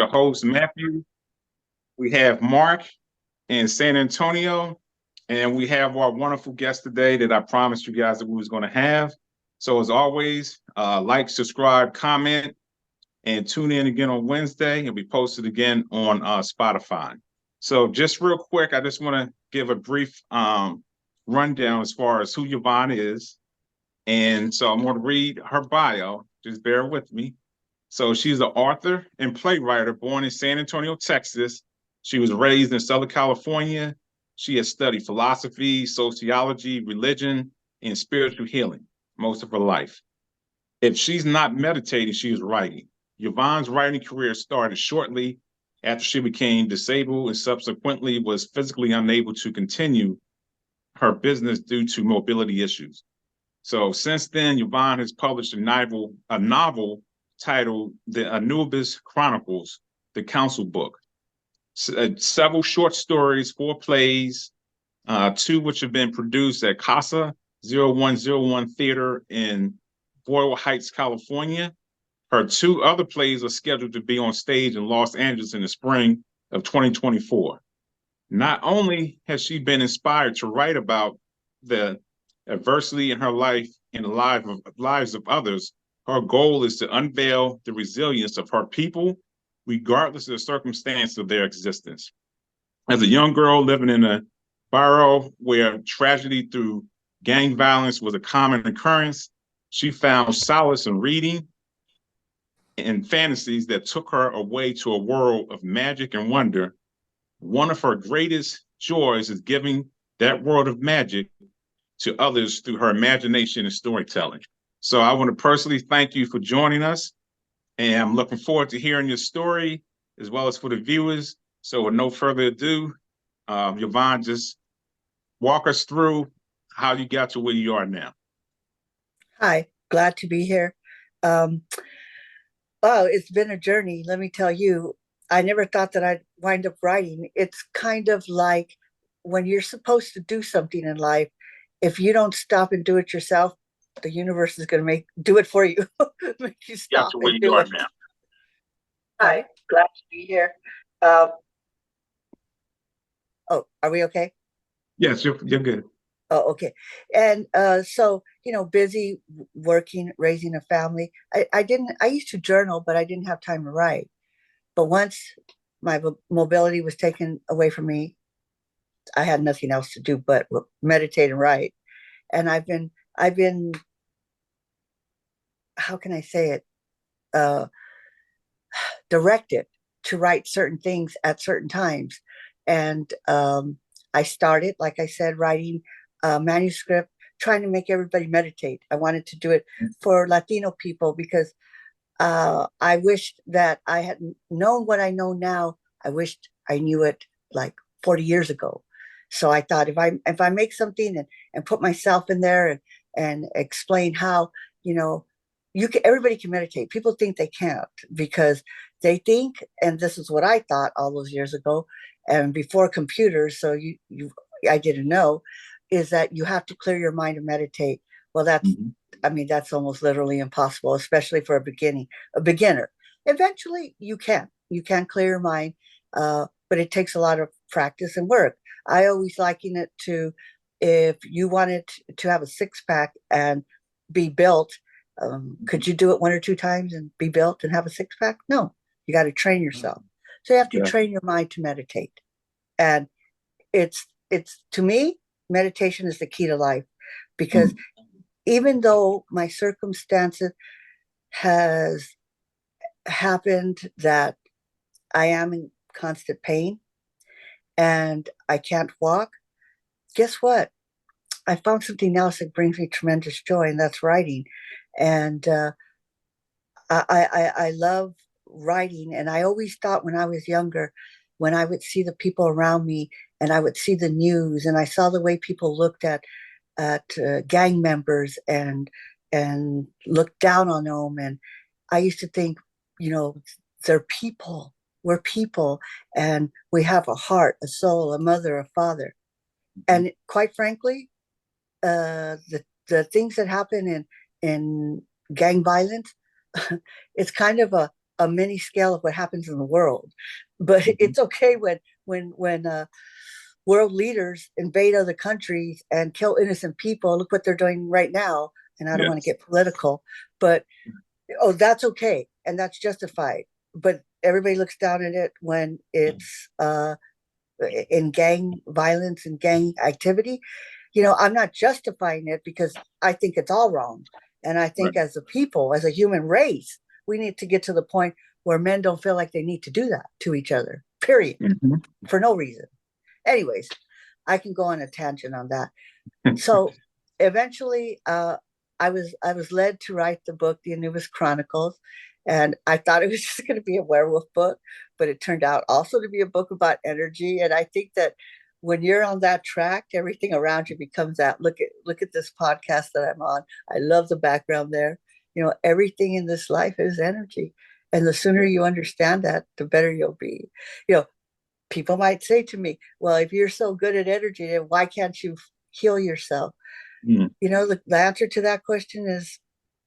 host, Matthew. We have Mark in San Antonio. And we have our wonderful guest today that I promised you guys that we was going to have. So as always, like, subscribe, comment, and tune in again on Wednesday. It'll be posted again on Spotify. So just real quick, I just want to give a brief rundown as far as who Yvonne is. And so I'm going to read her bio. Just bear with me. So she's an author and playwright born in San Antonio, Texas. She was raised in Southern California. She has studied philosophy, sociology, religion, and spiritual healing most of her life. If she's not meditating, she's writing. Yvonne's writing career started shortly after she became disabled and subsequently was physically unable to continue her business due to mobility issues. So since then, Yvonne has published a novel titled The Anubis Chronicles, the Council Book, several short stories, 4 plays, 2 which have been produced at Casa 0101 Theater in Boyle Heights, California. Her 2 other plays are scheduled to be on stage in Los Angeles in the spring of 2024. Not only has she been inspired to write about the adversity in her life and the lives of others, her goal is to unveil the resilience of her people, regardless of the circumstance of their existence. As a young girl living in a borough where tragedy through gang violence was a common occurrence, she found solace in reading and fantasies that took her away to a world of magic and wonder. One of her greatest joys is giving that world of magic to others through her imagination and storytelling. So I want to personally thank you for joining us. And I'm looking forward to hearing your story as well as for the viewers. So with no further ado, Yvonne, just walk us through how you got to where you are now. Hi, glad to be here. Wow, it's been a journey, let me tell you. I never thought that I'd wind up writing. It's kind of like when you're supposed to do something in life, if you don't stop and do it yourself, the universe is going to do it for you. Make you stop and do it. Hi, glad to be here. Oh, are we okay? Yes, you're good. Oh, okay. And so, busy working, raising a family. I used to journal, but I didn't have time to write. But once my mobility was taken away from me, I had nothing else to do but meditate and write. And I've been, how can I say it? Directed to write certain things at certain times. And I started, like I said, writing a manuscript, trying to make everybody meditate. I wanted to do it for Latino people because I wished that I had known what I know now. I wished I knew it like 40 years ago. So I thought if I make something and put myself in there and explain how, everybody can meditate. People think they can't because they think, and this is what I thought all those years ago, and before computers, so I didn't know, is that you have to clear your mind and meditate. Well, that's almost literally impossible, especially for a beginner. Eventually you can clear your mind, but it takes a lot of practice and work. I always liken it to if you wanted to have a 6-pack and be built, could you do it 1 or 2 times and be built and have a 6-pack? No, you got to train yourself. So you have to train your mind to meditate. And it's to me, meditation is the key to life, because even though my circumstances has happened that I am in constant pain and I can't walk, guess what? I found something else that brings me tremendous joy, and that's writing. And I love writing. And I always thought when I was younger, when I would see the people around me and I would see the news and I saw the way people looked at gang members and looked down on them, and I used to think, they're people. We're people, and we have a heart, a soul, a mother, a father. And quite frankly, the things that happen in gang violence, it's kind of a a mini scale of what happens in the world. But Mhm. it's okay when world leaders invade other countries and kill innocent people. Look what they're doing right now. And I don't want to Yes. get political, but oh, that's okay and that's justified. But everybody looks down at it when it's in gang violence and gang activity. I'm not justifying it because I think it's all wrong. And I Right. think as a people, as a human race, we need to get to the point where men don't feel like they need to do that to each other, period, Mhm. for no reason. Anyways, I can go on a tangent on that. So eventually, I was led to write the book, The Anubis Chronicles, and I thought it was just going to be a werewolf book, but it turned out also to be a book about energy. And I think that when you're on that track, everything around you becomes that. Look at this podcast that I'm on. I love the background there. Everything in this life is energy, and the sooner you understand that, the better you'll be. You know, People might say to me, well, if you're so good at energy, then why can't you heal yourself? Mm. The answer to that question is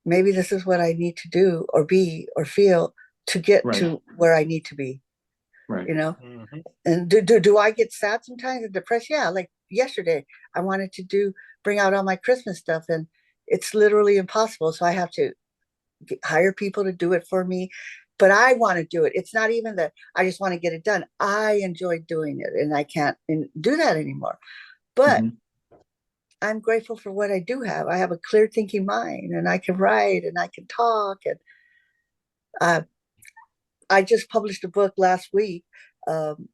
maybe this is what I need to do or be or feel to get Right. to where I need to be, Right. you know? Hmm. And do I get sad sometimes and depressed? Yeah, like yesterday, I wanted to bring out all my Christmas stuff and it's literally impossible. So I have to hire people to do it for me. But I want to do it. It's not even that I just want to get it done. I enjoy doing it and I can't do that anymore. But Mhm. I'm grateful for what I do have. I have a clear thinking mind and I can write and I can talk. And uh, I just published a book last week,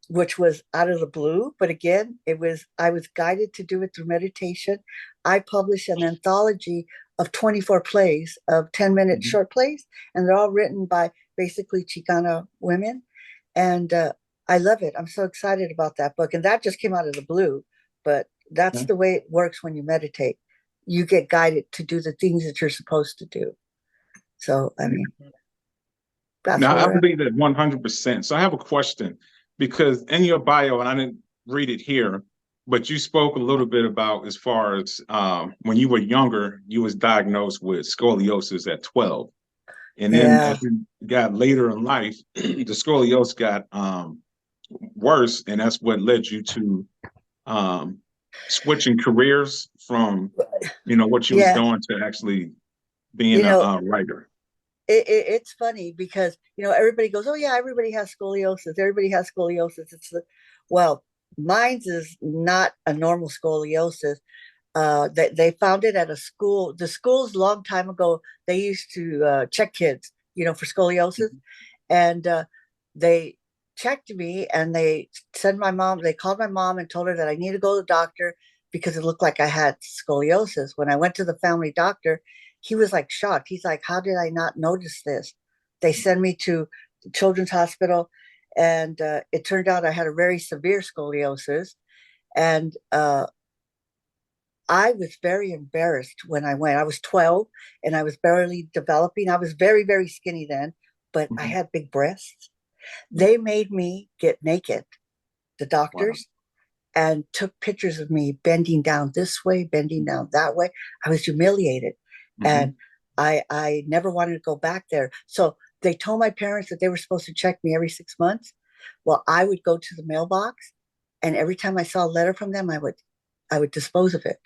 which was out of the blue. But again, I was guided to do it through meditation. I published an anthology of 24 plays of 10-minute Mhm. short plays, and they're all written by basically Chicana women. And I love it. I'm so excited about that book. And that just came out of the blue. But that's Okay. the way it works when you meditate. You get guided to do the things that you're supposed to do. So, I mean, that's Now, I where I'm. believe that 100%. So I have a question because in your bio, and I didn't read it here, but you spoke a little bit about as far as when you were younger, you was diagnosed with scoliosis at 12. And then Yeah. as you got later in life, the scoliosis got worse, and that's what led you to um, switching careers from, what you was Yeah. doing to actually being You a, know, writer. it's funny because everybody goes, oh yeah, everybody has scoliosis, everybody has scoliosis. Well, mine's is not a normal scoliosis. They found it at a school. The schools long time ago, they used to check kids, for scoliosis, and they checked me and they called my mom and told her that I need to go to the doctor because it looked like I had scoliosis. When I went to the family doctor, he was like shocked. He's like, how did I not notice this? They sent me to the children's hospital, and it turned out I had a very severe scoliosis. And I was very embarrassed when I went. I was 12 and I was barely developing. I was very, very skinny then, but I Mhm. had big breasts. They made me get naked, the Wow. doctors, and took pictures of me bending down this way, bending down that way. I was humiliated. Hmm. And I never wanted to go back there. So they told my parents that they were supposed to check me every 6 months. Well, I would go to the mailbox and every time I saw a letter from them, I would dispose of it.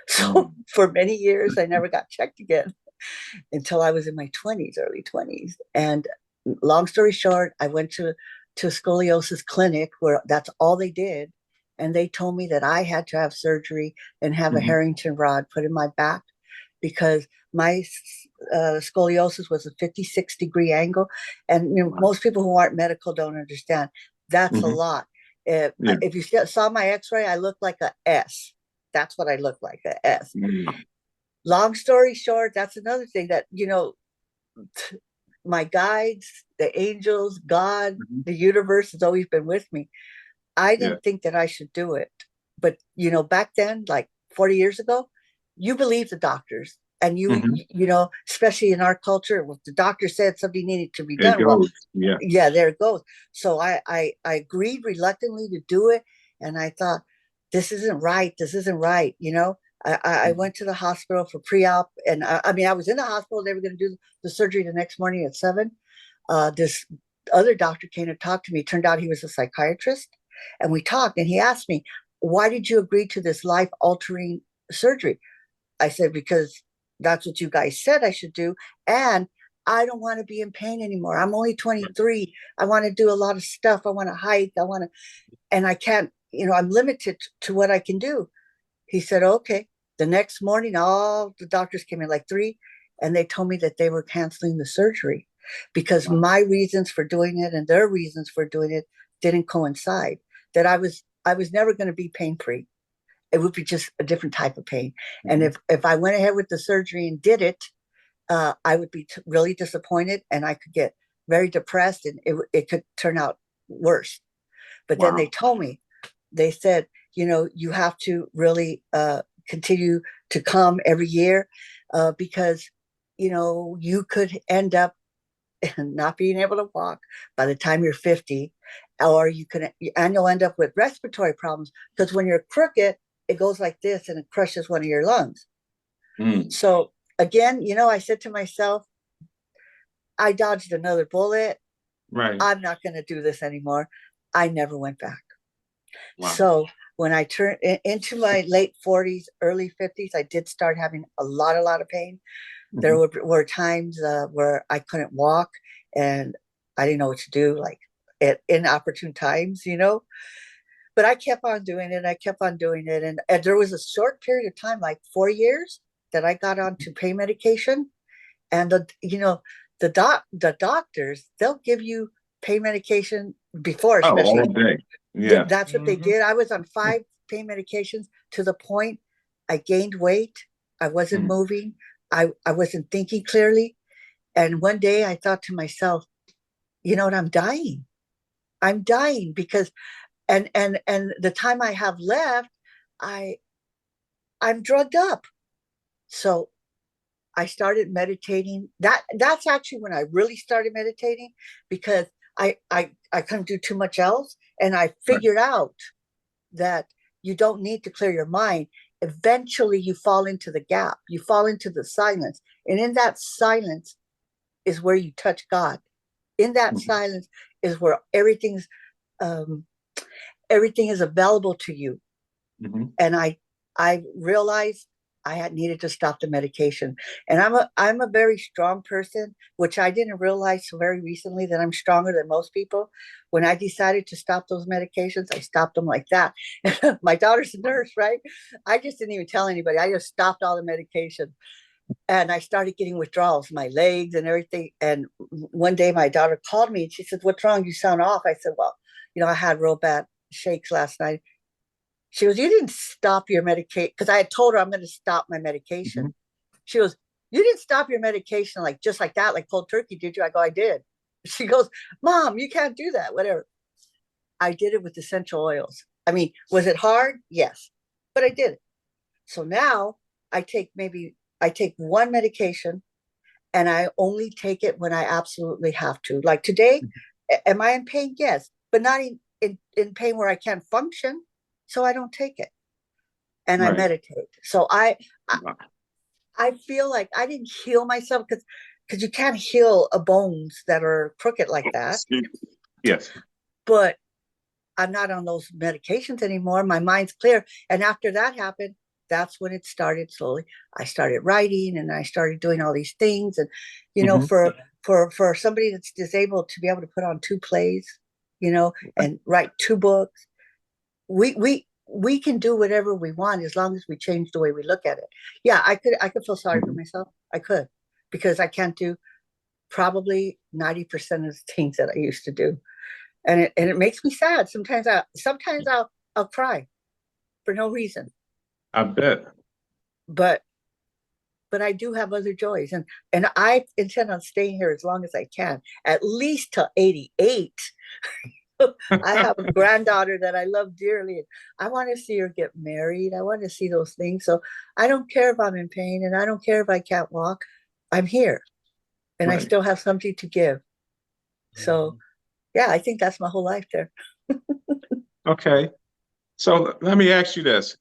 So Mm. for many years, I never got checked again until I was in my 20s, early 20s. And long story short, I went to a scoliosis clinic where that's all they did. And they told me that I had to have surgery and have a Mhm. Harrington rod put in my back because my scoliosis was a 56-degree angle. And Wow. most people who aren't medical don't understand. That's a Hmm. lot. If, Yeah. if you saw my x-ray, I look like a S. That's what I look like, a S. Mm. Long story short, that's another thing that, my guides, the angels, God, Mhm. the universe has always been with me. I Yeah. didn't think that I should do it. But, back then, like 40 years ago, you believe the doctors. And Hmm. especially in our culture, if the doctor said something needed to be It done, well, goes. Yeah. yeah, there it goes. So I agreed reluctantly to do it. And I thought, this isn't right. This isn't right. I Mhm. went to the hospital for pre-op and I mean, I was in the hospital. They were going to do the surgery the next morning at 7. this other doctor came to talk to me. Turned out he was a psychiatrist, and we talked. And he asked me, "Why did you agree to this life-altering surgery?" I said, "Because that's what you guys said I should do, and I don't want to be in pain anymore. I'm only 23. I want to do a lot of stuff. I want to hike. I want to, and I can't. I'm limited to what I can do." He said, "Okay." The next morning, all the doctors came in, like three, and they told me that they were canceling the surgery because my reasons for doing it and their reasons for doing it didn't coincide. That I was never going to be pain free. It would be just a different type of pain. And if I went ahead with the surgery and did it, I would be really disappointed, and I could get very depressed, and it could turn out worse. But then they told me, they said, you have to really continue to come every year, because you could end up not being able to walk by the time you're 50, or you'll end up with respiratory problems, because when you're crooked, it goes like this and it crushes one of your lungs. So again, I said to myself, I dodged another bullet. Right. I'm not going to do this anymore. I never went back. Wow. So when I turned into my late 40s, early 50s, I did start having a lot of pain. There were times where I couldn't walk, and I didn't know what to do, like at inopportune times, But I kept on doing it. I kept on doing it. And there was a short period of time, like 4 years, that I got onto pain medication. And the doctors, they'll give you pain medication before, Oh, especially. all day. Yeah. That's what they did. I was on 5 pain medications to the point I gained weight. I wasn't moving. I wasn't thinking clearly. And one day I thought to myself, you know what, I'm dying. I'm dying because and the time I have left, I'm drugged up. So I started meditating. That's actually when I really started meditating, because I couldn't do too much else. And I figured out that you don't need to clear your mind. Eventually you fall into the gap, you fall into the silence. And in that silence is where you touch God. In that silence is where um, everything is available to you. And I realized I had needed to stop the medication. And I'm a very strong person, which I didn't realize so very recently, that I'm stronger than most people. When I decided to stop those medications, I stopped them like that. My daughter's a nurse, right? I just didn't even tell anybody. I just stopped all the medication. And I started getting withdrawals, my legs and everything. And one day my daughter called me and she said, "What's wrong? You sound off." I said, "Well, I had real bad shakes last night." She goes, "You didn't stop your medication," because I had told her I'm going to stop my medication. She goes, "You didn't stop your medication like just like that, like cold turkey, did you?" I go, "I did." She goes, "Mom, you can't do that." Whatever. I did it with essential oils. I mean, was it hard? Yes, but I did it. So now I take one medication, and I only take it when I absolutely have to. Like today, am I in pain? Yes, but not in pain where I can't function. So I don't take it, and I meditate. So I feel like I didn't heal myself, because you can't heal bones that are crooked like that. Yes. But I'm not on those medications anymore. My mind's clear. And after that happened, that's when it started slowly. I started writing, and I started doing all these things. And, for somebody that's disabled to be able to put on 2 plays, and write 2 books, we can do whatever we want as long as we change the way we look at it. Yeah, I could feel sorry for myself. I could, because I can't do probably 90% of the things that I used to do. And it makes me sad. Sometimes I'll cry for no reason. I bet. But I do have other joys, and I intend on staying here as long as I can, at least till 88. I have a granddaughter that I love dearly. I want to see her get married. I want to see those things. So I don't care if I'm in pain, and I don't care if I can't walk. I'm here, and I still have something to give. So yeah, I think that's my whole life there. Okay. So let me ask you this.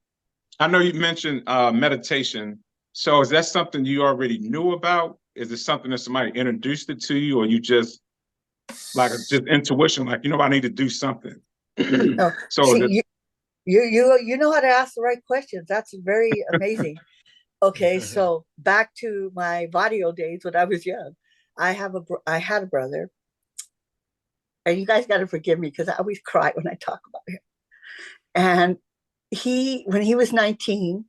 I know you mentioned meditation. So is that something you already knew about? Is it something that somebody introduced it to you, or you just like just intuition, like, I need to do something. No, So see, that, you know how to ask the right questions. That's very amazing. Okay, so back to my barrio days when I was young. I had a brother, and you guys got to forgive me because I always cry when I talk about him. And when he was 19,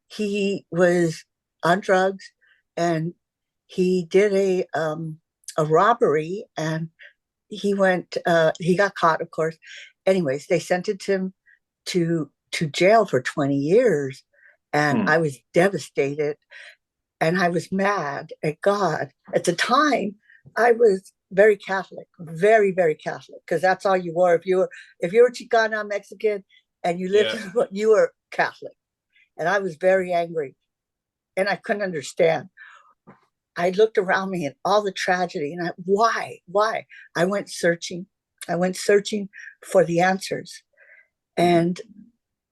he was on drugs, and he did a robbery, and he got caught, of course. Anyways, they sentenced him to jail for 20 years, and hmm, I was devastated, and I was mad at God. At the time, I was very Catholic, very, very Catholic, because that's all you were. If you were Chicana Mexican and you lived, yeah. you were Catholic. And I was very angry, and I couldn't understand. I looked around me and all the tragedy, and why? I went searching. I went searching for the answers, and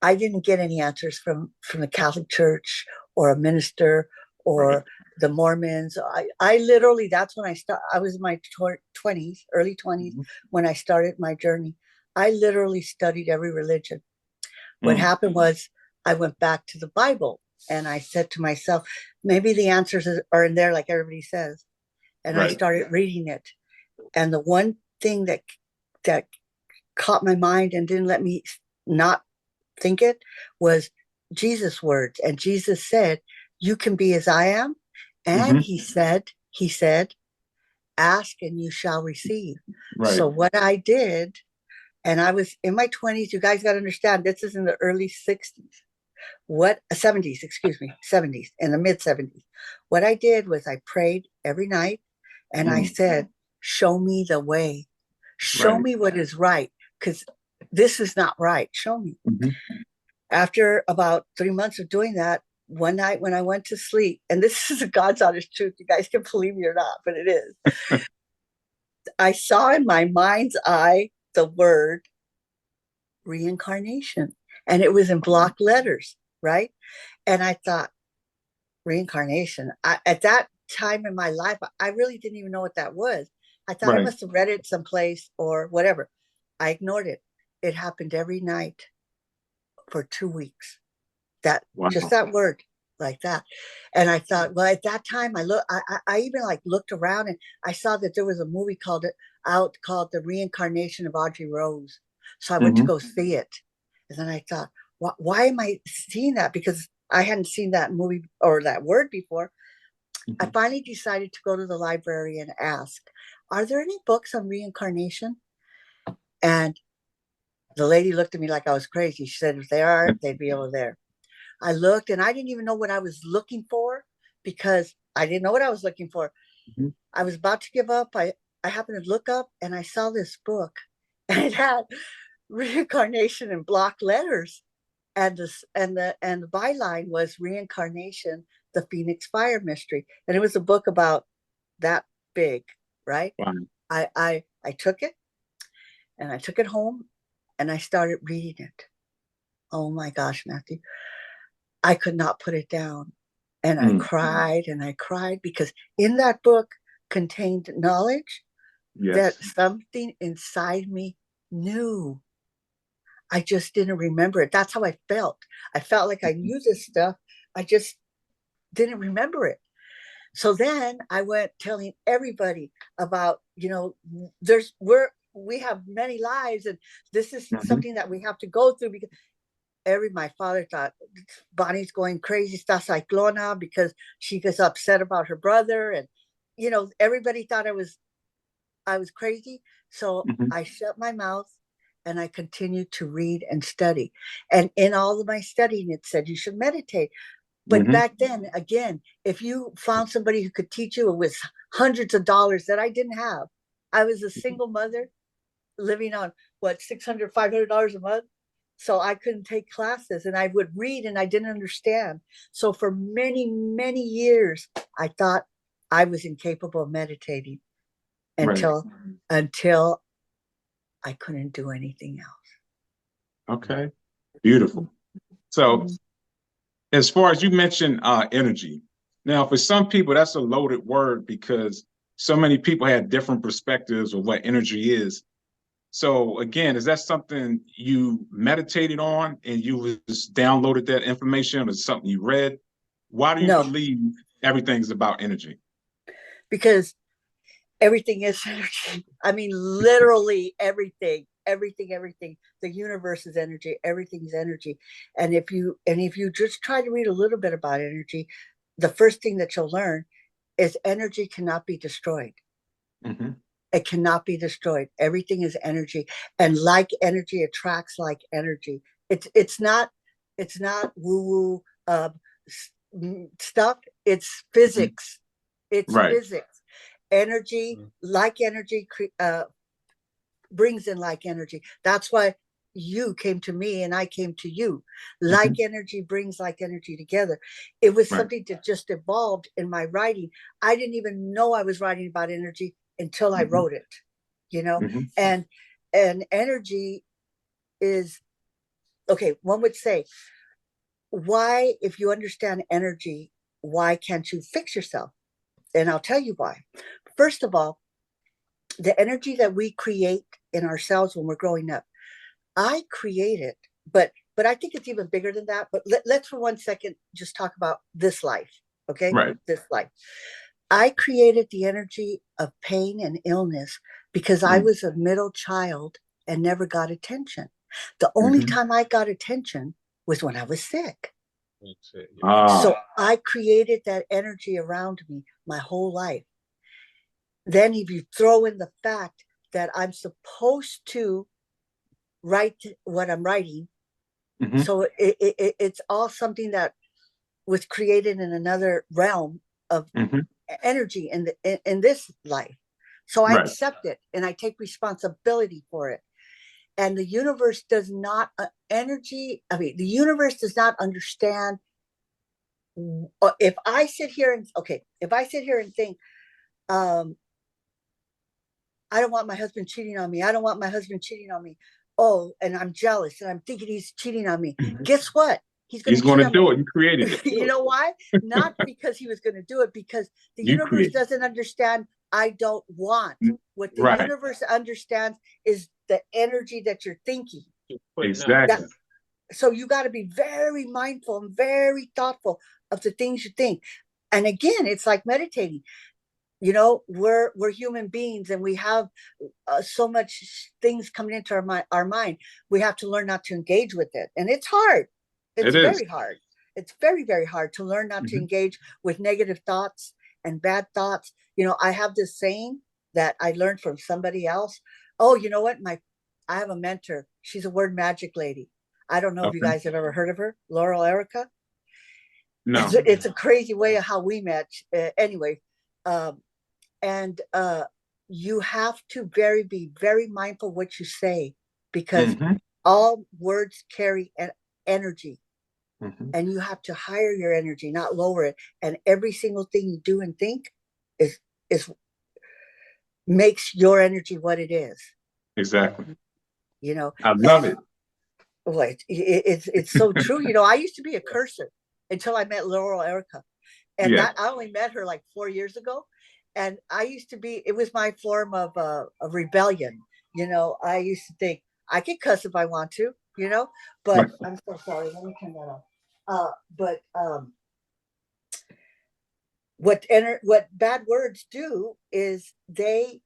I didn't get any answers from the Catholic Church or a minister Right. or the Mormons. I literally, that's when I was in my 20s, early 20s, Mhm. when I started my journey. I literally studied every religion. What Mm, happened was I went back to the Bible, and I said to myself, maybe the answers are in there, like everybody says. And I right. started reading it. And the one thing that caught my mind and didn't let me not think it was Jesus' words. And Jesus said, "You can be as I am." And Hmm. he said, "Ask and you shall receive." Right. So what I did, and I was in my 20s, you guys got to understand, this is in the early 60s. What 70s, excuse me, 70s, in the mid 70s. What I did was I prayed every night, and I Mm, said, "Show me the way. Show right. me what is right, because this is not right. Show me." Hmm. After about 3 months of doing that, one night when I went to sleep, and this is a God's honest truth, you guys can believe me or not, but it is. I saw in my mind's eye the word reincarnation, and it was in block letters, right? And I thought, reincarnation. At that time in my life, I really didn't even know what that was. I thought I Right. must have read it someplace or whatever. I ignored it. It happened every night for 2 weeks. That just Wow. that word, like that. And I thought, well, at that time, I even like looked around, and I saw that there was a movie called The Reincarnation of Audrey Rose. So I went to Hmm. go see it, and then I thought, why am I seeing that? Because I hadn't seen that movie or that word before. I Hmm. finally decided to go to the library and ask, "Are there any books on reincarnation?" And the lady looked at me like I was crazy. She said, "If they are, they'd be over there." I looked, and I didn't even know what I was looking for, because I didn't know what I was looking for. Hmm. I was about to give up. I happened to look up, and I saw this book, and it had reincarnation in block letters. And the byline was Reincarnation, the Phoenix Fire Mystery. And it was a book about that big, right? Wow. I took it, and I took it home, and I started reading it. Oh my gosh, Matthew. I could not put it down. And I Mm, cried and I cried, because in that book contained knowledge that yes. something inside me knew. I just didn't remember it. That's how I felt. I felt like I knew this stuff. I just didn't remember it. So then I went telling everybody about, we have many lives, and this is Hmm. something that we have to go through, because my father thought Bonnie's going crazy, está cyclona, because she gets upset about her brother, and everybody thought I was crazy. So Hmm. I shut my mouth, and I continued to read and study. And in all of my studying, it said you should meditate. But Hmm. back then, again, if you found somebody who could teach you, it was hundreds of dollars that I didn't have. I was a single mother living on what, $600, $500 a month. So I couldn't take classes, and I would read and I didn't understand. So for many, many years, I thought I was incapable of meditating, Right. until I couldn't do anything Okay. Beautiful. So else. as far as you mentioned, energy. Now, for some people, that's a loaded word because so many people had different perspectives of what energy is. So again, is that something you meditated on and you just downloaded that information or something you read? Why do you No, believe everything's about energy? because everything is energy. I mean, literally everything, everything, everything. The universe is energy. Everything is energy. And if you just try to read a little bit about energy, the first thing that you'll learn is energy cannot be destroyed. Mm-hmm. It cannot be destroyed. Everything is energy, and like energy attracts like energy. It's not woo woo stuff. It's Mm-hmm. physics. It's Right. physics. Energy, like energy, brings in like energy. That's why you came to me and I came to you. Like Mm-hmm. energy brings like energy together. It was Right. something that just evolved in my writing. I didn't even know I was writing about energy until I Mm-hmm. wrote it, you know? Mm-hmm. And energy is okay, one would say, why, if you understand energy, why can't you fix yourself? And I'll tell you why. First of all, the energy that we create in ourselves when we're growing up, I create it, but I think it's even bigger than that. But let's for 1 second just talk about this life, okay? Right. This life. I created the energy of pain and illness because I Mm-hmm. was a middle child and never got attention. The only Mm-hmm. time I got attention was when I was sick. Ah. So I created that energy around me my whole life. Then, if you throw in the fact that I'm supposed to write what I'm writing, Mm-hmm. so it's all something that was created in another realm of Mm-hmm. energy in this life. So I Right. accept it and I take responsibility for it. And the universe does not the universe does not understand. If I sit here and okay, if I sit here and think, um, I don't want my husband cheating on me. I don't want my husband cheating on me. Oh, and I'm jealous and I'm thinking he's cheating on me. Mm-hmm. Guess what? He's going He's to going cheat to on do me. it. You created it. You know why? Not because he was going to do it, because the You universe created doesn't understand. I don't want. it. What the Right. universe understands is the energy that you're thinking. That, Exactly. so you got to be very mindful and very thoughtful of the things you think. And again, it's like meditating. We're human beings and we have so much things coming into our mind. We have to learn not to engage with it, and it's hard. It's It is. very hard. It's very, very hard to learn not to Mm-hmm. engage with negative thoughts and bad thoughts. I have this saying that I learned from somebody else. Oh, you know what, I have a mentor. She's a word magic lady. I don't know if you Okay. guys have ever heard of her, Laurel Erica. it's No. a, it's a crazy way of how we met. Anyway, um, and you have to be very mindful what you say, because Mm-hmm. all words carry an energy, Mm-hmm. and you have to higher your energy, not lower it. And every single thing you do and think is makes your energy what it is. Exactly. you know I love and it. well, it's so true. I used to be a cursor until I met Laurel Erica, and Yeah. that I only met her like 4 years ago. And I used to be, it was my form of rebellion. I used to think I could cuss if I want to, but Right. I'm so sorry, let me turn that off. But what bad words do is they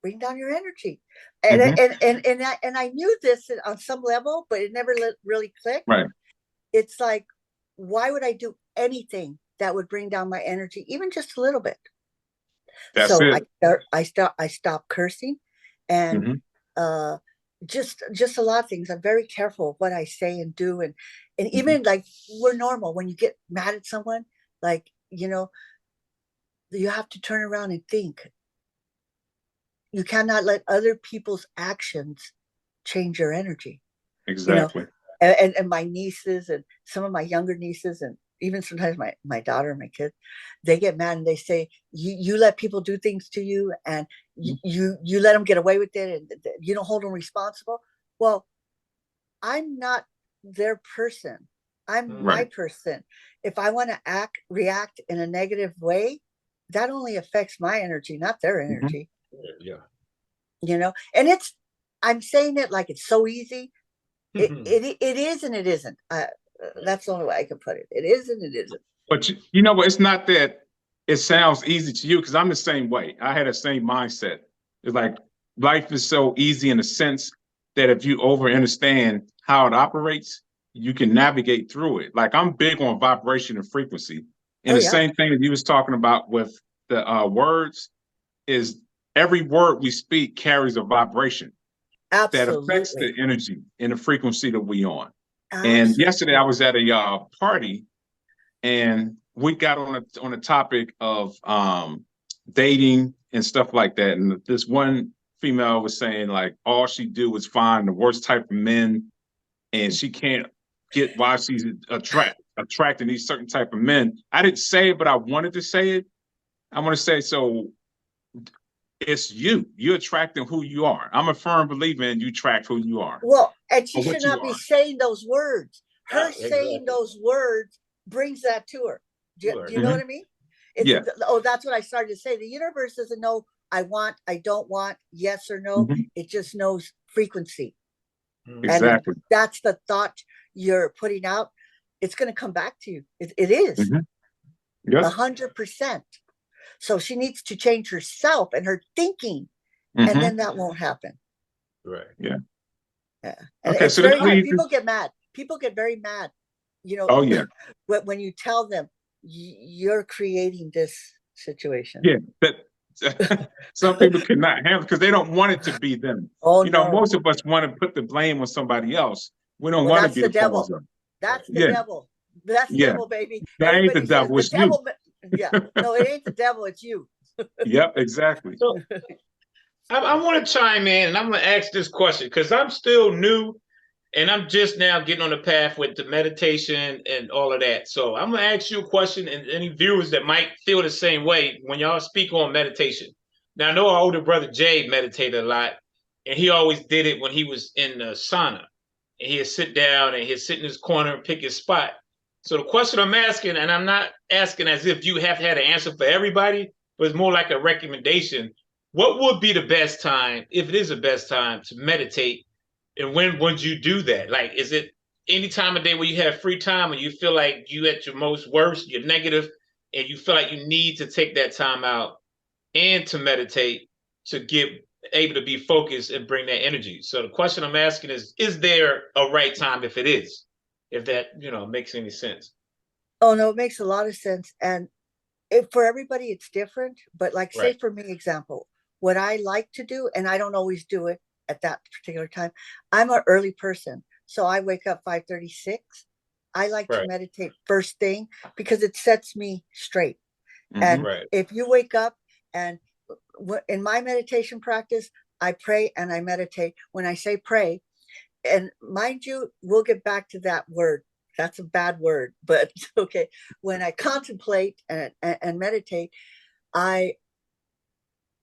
bring down your energy. and Mm-hmm. and I knew this on some level, but it never really clicked. Right. It's like, why would I do anything that would bring down my energy, even just a little bit? That's So it. I stopped cursing, and Mm-hmm. uh, just a lot of things. I'm very careful of what I say and do, and Mm-hmm. even like, we're normal. When you get mad at someone, like, you have to turn around and think. You cannot let other people's actions change your energy. you know Exactly. and my nieces and some of my younger nieces, and even sometimes my daughter and my kids, they get mad and they say, you let people do things to you, and you let them get away with it, and you don't hold them responsible. Well, I'm not their person. I'm my Right. person. If I want to react in a negative way, that only affects my energy, not their Mhm. energy, Yeah. and I'm saying it like it's so easy. It is and it isn't. That's the only way I can put it. It is and it isn't. But you know what? It's not that it sounds easy to you, because I'm the same way. I had the same mindset. It's like life is so easy in the sense that if you over understand how it operates, you can navigate through it. Like I'm big on vibration and frequency. And Oh the yeah, same thing that you was talking about with the words is every word we speak carries a vibration that affects the absolutely, energy and the frequency that we on. And yesterday I absolutely. was at a party, and we got on a topic of dating and stuff like that. And this one female was saying like all she do is find the worst type of men, and she can't get why she's attracting these certain type of men. I didn't say it, but I wanted to say it. I want to say, so it's you. You're attracting who you are. I'm a firm believer in you attract who you are Well, and she or should what you not be are. saying those words. Her saying Exactly. those words brings that to her. Do you know what Mhm. I mean? Yeah. Oh, that's what I started to say. The universe doesn't know I want, I don't want, yes or no. Mhm. It just knows frequency. And if Exactly. that's the thought you're putting out, it's going to come back to you. It is Mhm. Yep. 100%. So she needs to change herself and her thinking, and Mhm. then that won't happen. Right. Yeah. Yeah. And Okay. it's So this very hard. leads. People get mad. People get very mad, you know, Oh yeah. when you tell them you're creating this situation. Yeah, that some people cannot handle because they don't want it to be them. Oh You know, no. most of us want to put the blame on somebody else. We don't Well, want to that's be the the cause devil. of it. That's the Yeah, devil. That's the yeah. devil, baby. That ain't the Everybody says devil, the it's you. devil. Yeah. No, it ain't the devil. It's you. Yep, exactly. So I want to chime in and I'm going to ask this question because I'm still new and I'm just now getting on the path with the meditation and all of that. So I'm going to ask you a question and any viewers that might feel the same way when y'all speak on meditation. Now, I know our older brother Jay meditated a lot, and he always did it when he was in the sauna. And he'd sit down and he'd sit in his corner and pick his spot. So the question I'm asking, and I'm not asking as if you have had an answer for everybody, but it's more like a recommendation. What would be the best time, if it is the best time, to meditate? And when would you do that? Like, is it any time of day where you have free time and you feel like you at your most worst, you're negative, and you feel like you need to take that time out and to meditate to get able to be focused and bring that energy. So the question I'm asking is there a right time if it is? If that, makes any sense. Oh no, it makes a lot of sense. And for everybody, it's different. But like, say Right. for me, example, what I like to do, and I don't always do it at that particular time. I'm an early person, so I wake up 5:36. I like to Right. meditate first thing because it sets me straight. And Mhm. Right. if you wake up and in my meditation practice, I pray and I meditate. When I say pray, and mind you, we'll get back to that word. That's a bad word, but okay. When I contemplate and meditate, I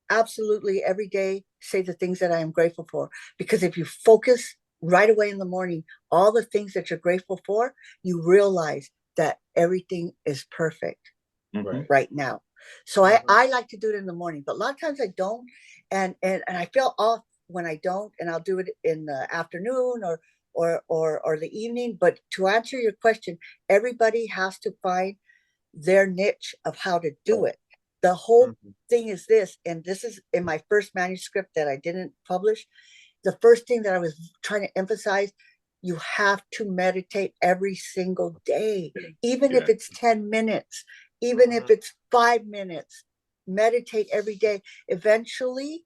absolutely every day say the things that I am grateful for. Because if you focus right away in the morning, all the things that you're grateful for, you realize that everything is perfect Mhm. right now. So I like to do it in the morning, but a lot of times I don't. And I feel off when I don't, and I'll do it in the afternoon or the evening. But to answer your question, everybody has to find their niche of how to do it. The whole thing is this, and this is in my first manuscript that I didn't publish. The first thing that I was trying to emphasize, you have to meditate every single day, even if Yeah. it's 10 minutes, even if it's 5 minutes. Meditate every day. Eventually,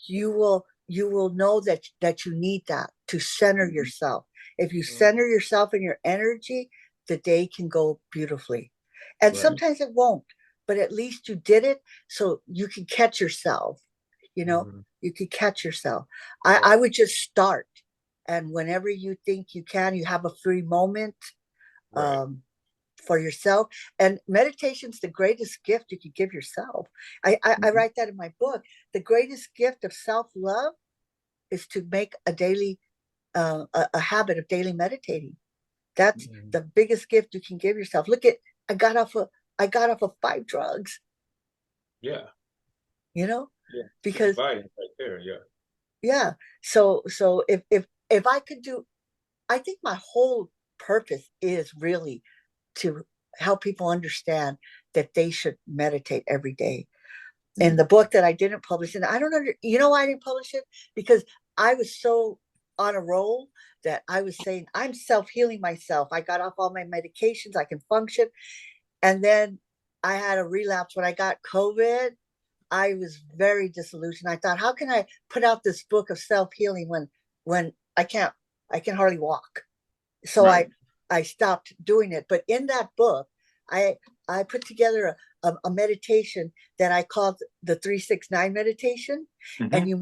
you will know that you need that to center Mhm. yourself. If you center yourself and your energy, the day can go beautifully. And Right. sometimes it won't, but at least you did it so you can catch yourself. You know, you could catch yourself. I would just start. And whenever you think you can, you have a free moment Right. for yourself. And meditation's the greatest gift you can give yourself. I Mhm. write that in my book. The greatest gift of self-love is to make a habit of daily meditating. That's the biggest gift you can give yourself. Look at I got off of 5 drugs. Yeah. you know, Yeah. because Right there. Yeah. yeah. So if I could do, I think my whole purpose is really to help people understand that they should meditate every day. In the book that I didn't publish, and I don't know, you know why I didn't publish it? Because I was so on a roll that I was saying I'm self-healing myself. I got off all my medications, I can function. And then I had a relapse when I got COVID. I was very disillusioned. I thought, how can I put out this book of self-healing when I can hardly walk. So Right. I stopped doing it. But in that book, I I put together a meditation that I called the 369 meditation. And Mhm. you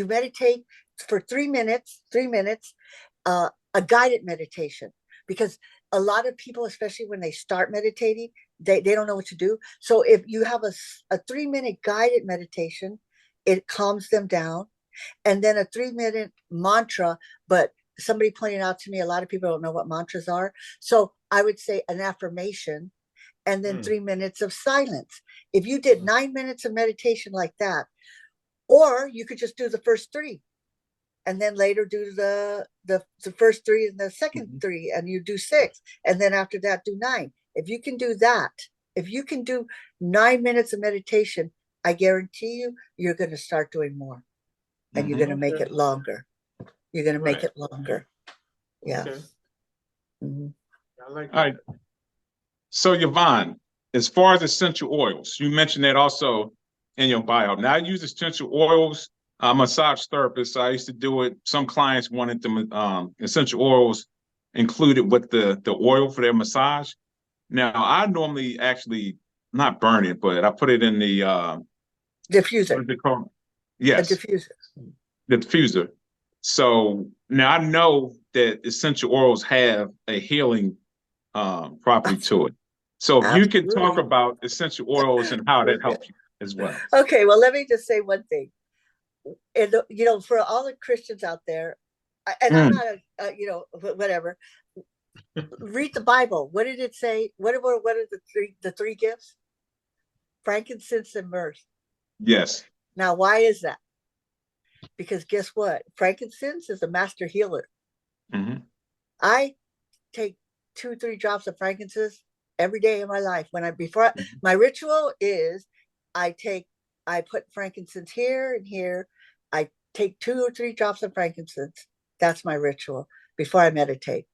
meditate for 3 minutes, 3 minutes, a guided meditation. Because a lot of people, especially when they start meditating, they don't know what to do. So if you have a 3 minute guided meditation, it calms them down. And then a 3 minute mantra. But somebody pointed out to me, a lot of people don't know what mantras are. So I would say an affirmation and then 3 minutes of silence. If you did 9 minutes of meditation like that, or you could just do the first three and then later do the first three and the second Mhm. three, and you do six, and then after that do nine. If you can do that, if you can do 9 minutes of meditation, I guarantee you, you're going to start doing more, and you're going Mhm. to make it longer. You're going to make Right. it longer. Yeah. Okay. Mhm. I like All that. right. So Yvonne, as far as essential oils, you mentioned that also in your bio. Now I use essential oils. I'm a massage therapist, so I used to do it. Some clients wanted the essential oils included with the oil for their massage. Now I normally actually not burn it, but I put it in the what Diffuser. is it called? A Yes, diffuser. the diffuser. So now I know that essential oils have a healing property to it. So if you could talk Absolutely. about essential oils and how that helps you as well. Okay, well, let me just say one thing. And for all the Christians out there, and I'm Mm, not whatever. Read the Bible. What did it say? What are the three gifts? Frankincense and myrrh. yes. Now, why is that? Because guess what? Frankincense is a master healer. Hmm. I take 2, 3 drops of frankincense every day in my life. My ritual is I take I put frankincense here and here. I take 2 or 3 drops of frankincense. That's my ritual before I meditate.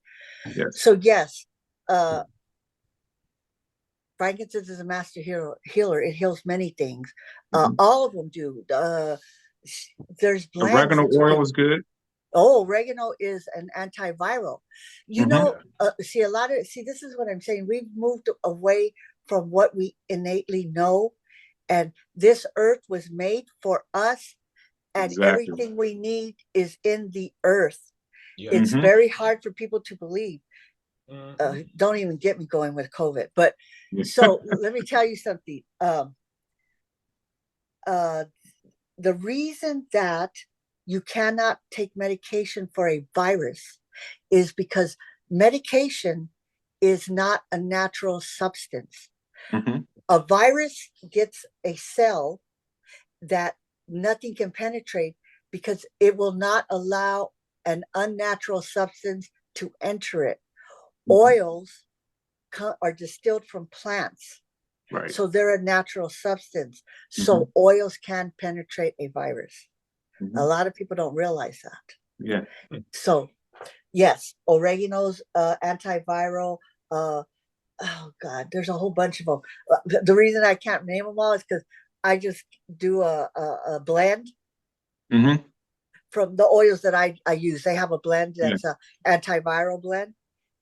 Yes. So yes, uh, frankincense is a master healer. It heals many things. Hmm. All of them do. There's blends Oregano that you oil can. is good. Oh, oregano is an antiviral. Hmm. See, this is what I'm saying. We've moved away from what we innately know, and this earth was made for us, and Exactly. everything we need is in the earth. Yeah. It's Hmm. very hard for people to believe. Don't even get me going with COVID. But so let me tell you something. Uh, the reason that you cannot take medication for a virus is because medication is not a natural substance. Hmm. A virus gets a cell that nothing can penetrate because it will not allow an unnatural substance to enter it. Hmm. Oils are distilled from plants, Right. so they're a natural substance. Hmm. So oils can penetrate a virus. A Hmm. lot of people don't realize that. Yeah. So yes, oregano's antiviral. Uh, oh God, there's a whole bunch of them. The reason I can't name them all is because I just do a blend Hmm. from the oils that I use. They have a blend Yeah. that's a antiviral blend,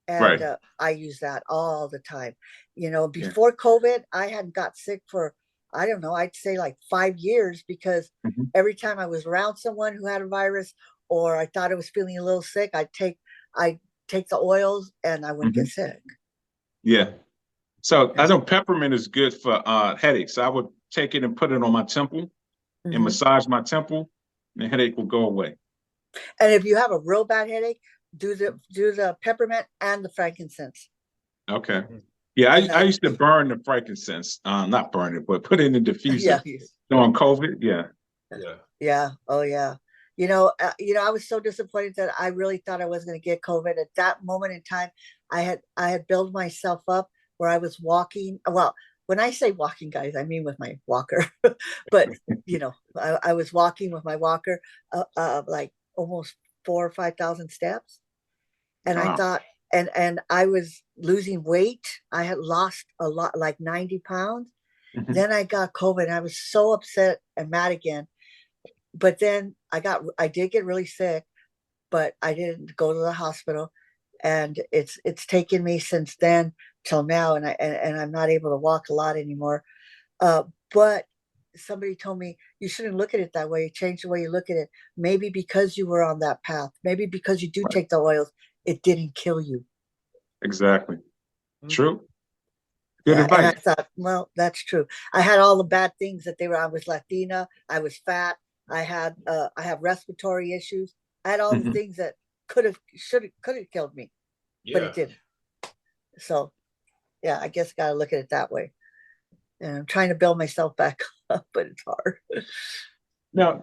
and Right. I use that all the time. Yeah. Before COVID, I hadn't got sick for, I don't know, I'd say like 5 years, because Hmm. every time I was around someone who had a virus, or I thought I was feeling a little sick, I take the oils and I wouldn't Hmm. get sick. Yeah. So I Yeah. know peppermint is good for headaches. I would take it and put it on my temple and Hmm. massage my temple, and the headache will go away. And if you have a real bad headache, do the peppermint and the frankincense. Okay. Yeah, And I used to burn the frankincense. Not burn it, but put it in the diffuser yeah, during COVID. Yeah. Yeah. yeah, oh yeah. I was so disappointed that I really thought I was going to get COVID. At that moment in time, I had built myself up where I was walking. Well, when I say walking, guys, I mean with my walker. But I was walking with my walker, like almost 4 or 5 thousand steps, and I Wow. thought, and I was losing weight. I had lost a lot, like 90 pounds. Mhm. Then I got COVID, and I was so upset and mad again. But then I did get really sick, but I didn't go to the hospital, and it's taken me since then till now, and I'm not able to walk a lot anymore. But somebody told me you shouldn't look at it that way. Change the way you look at it. Maybe because you were on that path, maybe because you do Right. take the oils, it didn't kill you. Exactly. Mhm. True. Good Yeah, and I advice. thought, well, that's true. I had all the bad things that they were. I was Latina. I was fat. I have respiratory issues. I had all the Mhm. things that could have killed me, but Yeah. it didn't. So yeah, I guess gotta look at it that way. And I'm trying to build myself back up, but it's hard. Now,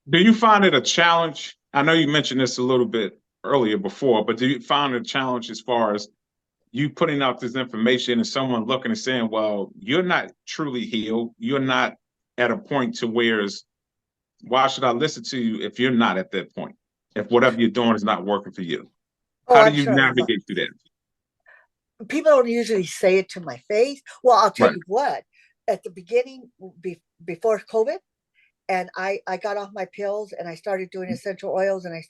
do you find it a challenge? I know you mentioned this a little bit earlier before, but do you find it a challenge as far as you putting out this information and someone looking and saying, well, you're not truly healed. You're not at a point to where why should I listen to you if you're not at that point? If whatever you're doing is not working for you. Oh, How do I'm you sure navigate through that? people don't usually say it to my face. Well, I'll tell Right. you what. At the beginning, before COVID, and I got off my pills and I started doing essential oils, and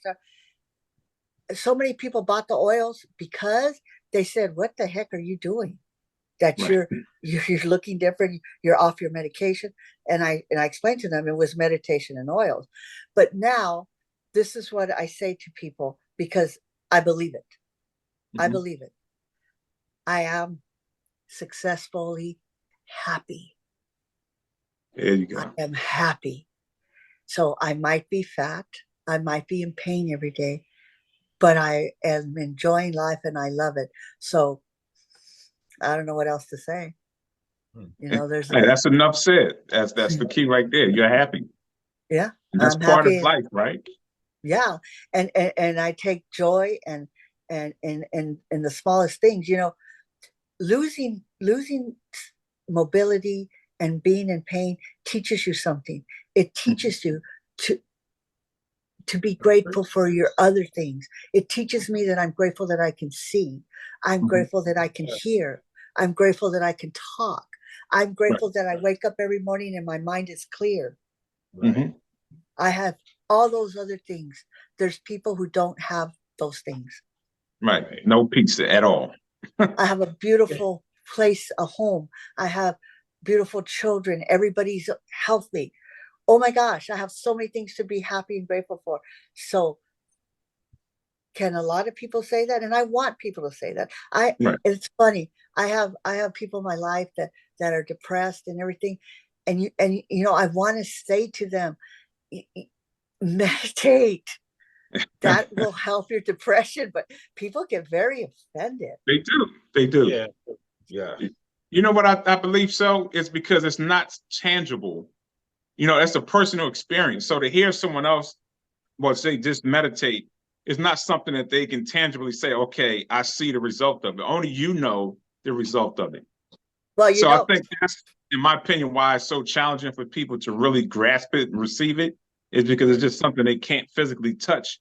so many people bought the oils because they said, "What the heck are you doing? That Right. you're looking different. You're off your medication." And I explained to them it was meditation and oils. But now, this is what I say to people because I believe it. I Mhm. believe it. I am successfully happy. There you I go. am happy. So I might be fat. I might be in pain every day, but I am enjoying life and I love it. So I don't know what else to say. Hmm. There's Hey, that's enough said. That's the key right there. You're happy. yeah, And that's I'm part of happy. life, right? Yeah, and I take joy and the smallest things. Losing mobility and being in pain teaches you something. It Mhm. teaches you to to be grateful for your other things. It teaches me that I'm grateful that I can see. I'm Mhm. grateful that I can hear. I'm grateful that I can talk. I'm Right. grateful that I wake up every morning and my mind is clear. Right. Mhm. I have all those other things. There's people who don't have those things. Right. No pizza at all. I have a beautiful place, a home. I have beautiful children. Everybody's healthy. Oh my gosh, I have so many things to be happy and grateful for. So can a lot of people say that? And I want people to say that. Right. It's funny. I have people in my life that are depressed and everything. And I want to say to them, meditate. That will help your depression, but people get very offended. They do. They do. Yeah. Yeah. You know what I believe so? It's because it's not tangible. That's a personal experience. So to hear someone else, well, say just meditate, is not something that they can tangibly say, okay, I see the result of it. Only you know the result of it. Well, So I think that's, in my opinion, why it's so challenging for people to really grasp it and receive it, is because it's just something they can't physically touch.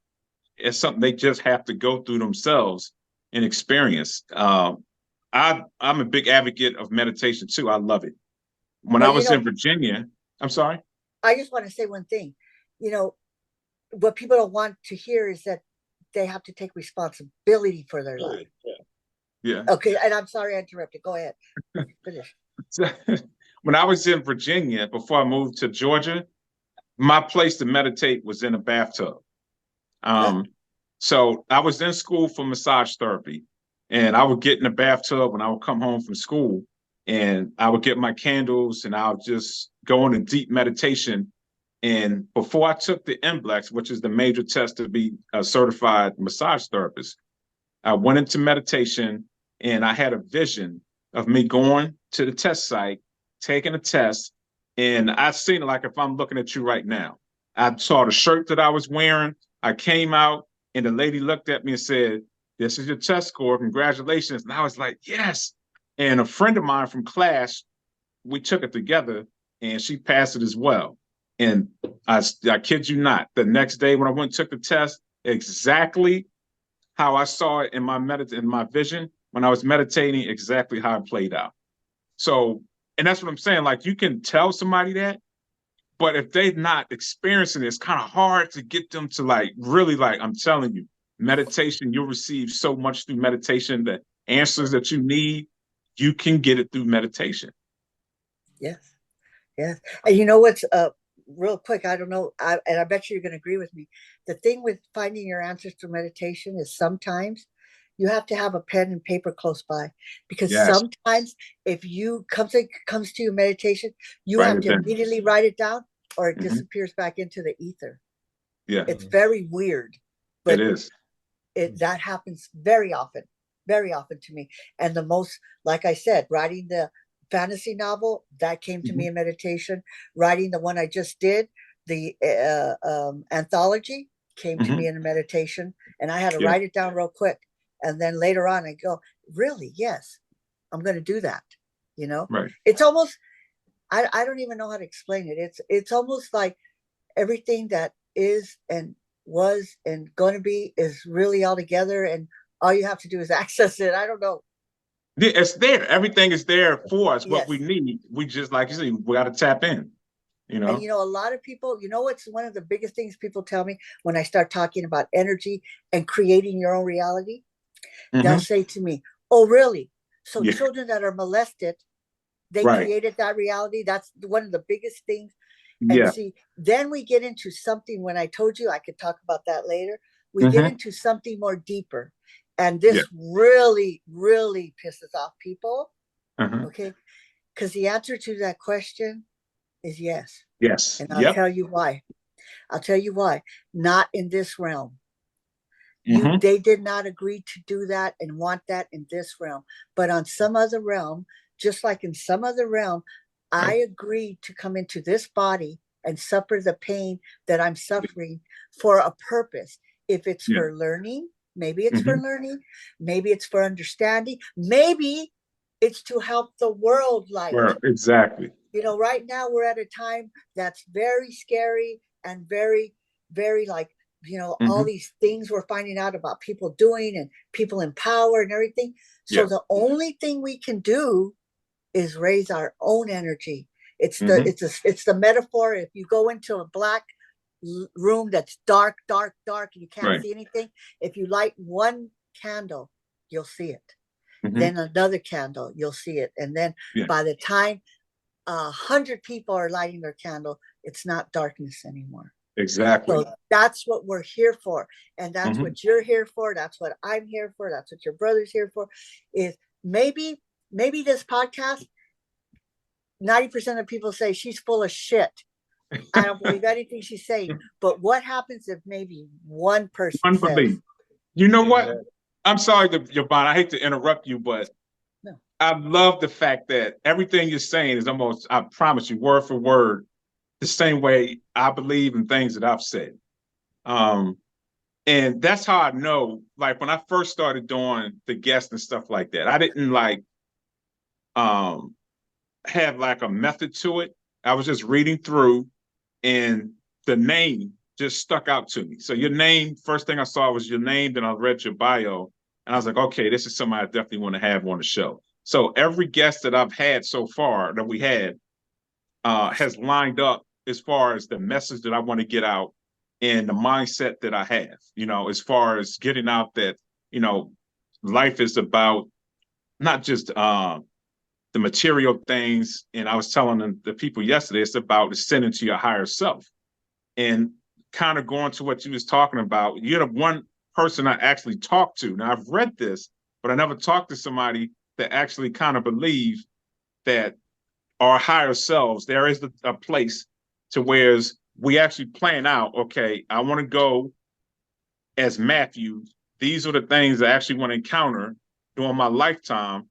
It's something they just have to go through themselves and experience. I'm a big advocate of meditation too. I love it. When well, I was in Virginia, I'm sorry. I just want to say one thing. You know, what people don't want to hear is that they have to take responsibility for their life. Yeah. Okay, and I'm sorry I interrupted. Go ahead. Finish. When I was in Virginia, before I moved to Georgia, my place to meditate was in a bathtub. Good. So I was in school for massage therapy, and I would get in the bathtub when I would come home from school, and I would get my candles, and I would just go into deep meditation. And before I took the NBLEX, which is the major test to be a certified massage therapist, I went into meditation, and I had a vision of me going to the test site, taking a test, and I've seen it like if I'm looking at you right now. I saw the shirt that I was wearing. I came out and the lady looked at me and said, "This is your test score. Congratulations." And I was like, "Yes." And a friend of mine from class, we took it together and she passed it as well. And I kid you not, the next day when I went and took the test, exactly how I saw it in my vision when I was meditating, exactly how it played out. So, and that's what I'm saying. Like you can tell somebody that, but if they're not experiencing it, it's kind of hard to get them to like really like, I'm telling you, meditation, you'll receive so much through meditation. The answers that you need, you can get it through meditation. Yes. Yes. And you know what's real quick, I don't know, and I bet you're going to agree with me. The thing with finding your answers through meditation is sometimes you have to have a pen and paper close by, because Yes. sometimes if you comes to you meditation, you Write have it to down. immediately write it down or it Mhm. disappears back into the ether. Yeah, It's very weird, it but is. that happens very often to me. And the most, like I said, writing the fantasy novel that came to me Mhm. in meditation. Writing the one I just did, the anthology, came to me Mhm. in meditation, and I had to Yeah, write it down real quick. And then later on, I go, really? Yes, I'm going to do that. You know, right. it's almost, I don't even know how to explain it. It's almost like everything that is and was and going to be is really all together, and all you have to do is access it. I don't know. Yeah, it's there. Everything is there for us. What we Yes. need, we just like you said, we got to tap in. You And know. a lot of people, what's one of the biggest things people tell me when I start talking about energy and creating your own reality? They'll Hmm. say to me, "Oh, really? So Yeah. children that are molested, they Right. created that reality?" That's one of the biggest things. And Yeah. see, then we get into something, when I told you I could talk about that later, we get Hmm. into something more deeper. And Yeah. this really, really pisses off people. Uh-huh. Okay. Because the answer to that question is yes. Yes. And I'll Yep. tell you why. I'll tell you why. Not in this realm. Hmm. They did not agree to do that and want that in this realm. But on some other realm, just like in some other realm, I Right. agreed to come into this body and suffer the pain that I'm suffering for a purpose. If it's Yeah. for learning, maybe it's for Hmm. learning, maybe it's for understanding, maybe it's to help the world light. Well, exactly. Right now we're at a time that's very scary and very, very like, all Hmm. these things we're finding out about people doing and people in power and everything. So Yeah. the only thing we can do is raise our own energy. Hmm. It's the metaphor. If you go into a black room that's dark, dark, dark, and you can't Right. see anything, if you light one candle, you'll see it. Hmm. Then another candle, you'll see it. And then Yeah. by the time 100 people are lighting their candle, it's not darkness anymore. Exactly. So that's what we're here for. And that's Hmm. what you're here for. That's what I'm here for. That's what your brother's here for. Is maybe this podcast, 90% of people say she's full of shit. I don't believe anything she's saying. But what happens if maybe one person says, Unbelievable. You know what? I'm sorry, Yvonne. I hate to interrupt you, but no? I love the fact that everything you're saying is almost, I promise you, word for word, the same way I believe in things that I've said. Um, and that's how I know, like when I first started doing the guests and stuff like that, I didn't like um have like a method to it. I was just reading through and the name just stuck out to me. So your name, first thing I saw was your name, then I read your bio, and I was like, okay, this is somebody I definitely want to have on the show. So every guest that I've had so far that we had has lined up as far as the message that I want to get out and the mindset that I have, as far as getting out that, you know, life is about not just the material things. And I was telling the people yesterday, it's about ascending to your higher self. And kind of going to what you was talking about, you're the one person I actually talked to. Now I've read this, but I never talked to somebody that actually kind of believe that our higher selves, there is a place to where we actually plan out, okay, I want to go as Matthew. These are the things I actually want to encounter during my lifetime.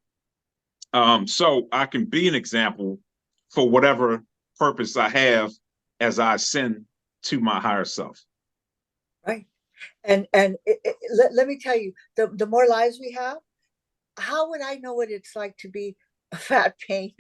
So I can be an example for whatever purpose I have as I ascend to my higher self. Right. And let me tell you, the more lives we have, how would I know what it's like to be a fat, pain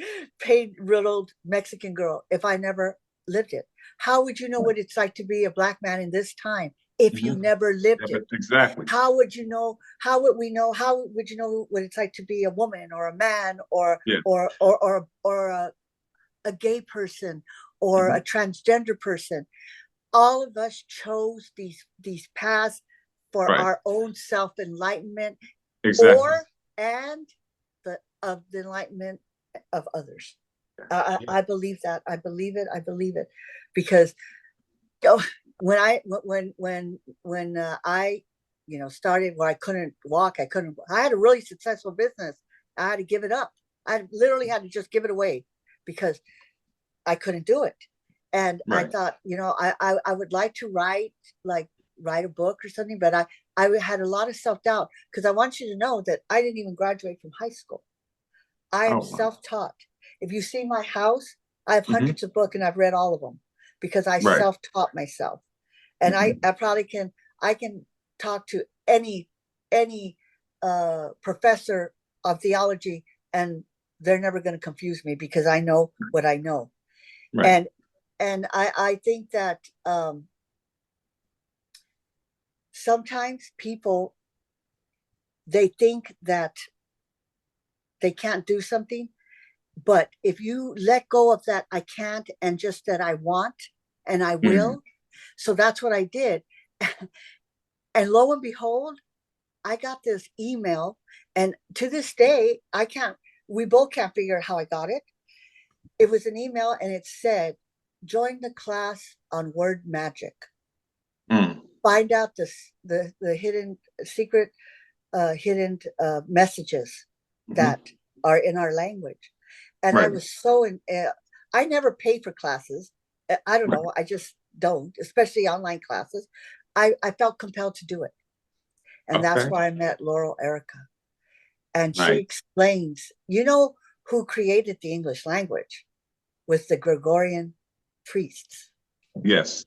riddled Mexican girl if I never lived it? How would you know what it's like to be a Black man in this time if you never lived it? Exactly. How would you know? How would we know? How would you know what it's like to be a woman or a man or Yeah. or a gay person or a transgender person? All of us chose these paths for Right. our own self enlightenment, Exactly. or and the enlightenment of others. I believe that. I believe it. I believe it, because when I started where I couldn't walk, I had a really successful business. I had to give it up. I literally had to just give it away because I couldn't do it. And I thought, I would like to write a book or something, but I had a lot of self-doubt, because I want you to know that I didn't even graduate from high school. I am self-taught. If you see my house, I have hundreds of books and I've read all of them because I self-taught myself. And I probably I can talk to any professor of theology and they're never going to confuse me because I know what I know. Right. And I think that sometimes people, they think that they can't do something, but if you let go of that I can't and just that I want and I will. So that's what I did. And lo and behold, I got this email, and to this day we both can't figure out how I got it. It was an email and it said, join the class on word magic. Find out the hidden secret hidden messages that are in our language. And I was so I never pay for classes. I don't know. I just don't, especially online classes. I felt compelled to do it. And that's where I met Laurel Erica. And she explains, who created the English language with the Gregorian priests. Yes.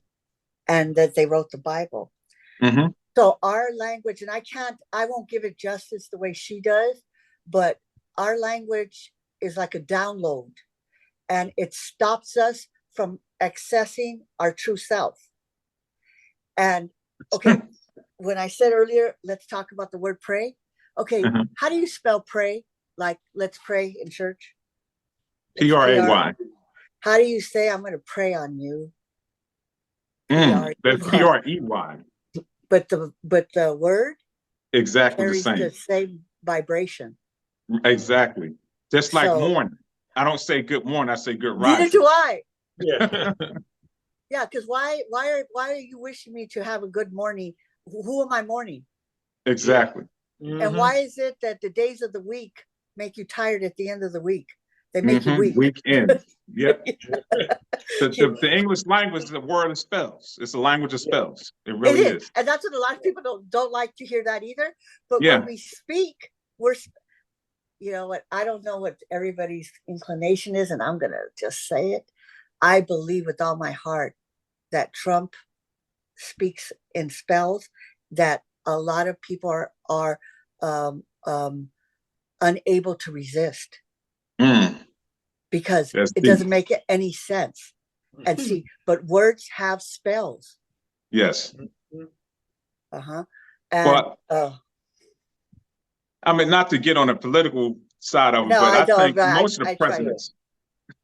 And that they wrote the Bible. So our language, and I won't give it justice the way she does, but our language is like a download, and it stops us from accessing our true self. And okay, when I said earlier, let's talk about the word pray. Okay, how do you spell pray? Like, let's pray in church. P-R-A-Y. How do you say, I'm going to pray on you? That's P-R-E-Y. But the word exactly carries the same vibration. Exactly. Just like morning. I don't say good morning, I say good rising. Neither do I. Yeah. Yeah, because why are you wishing me to have a good morning? Who am I mourning? Exactly. And why is it that the days of the week make you tired at the end of the week? They make you weak. Weekend. Yep. The English language is a word of spells. It's a language of spells. It really is. And that's what a lot of people don't like to hear that either. But when we speak, you know what? I don't know what everybody's inclination is, and I'm going to just say it. I believe with all my heart that Trump speaks in spells that a lot of people are unable to resist because it doesn't make any sense. And see, but words have spells. Yes. And, but I mean, not to get on the political side of it, but I think most of the presidents,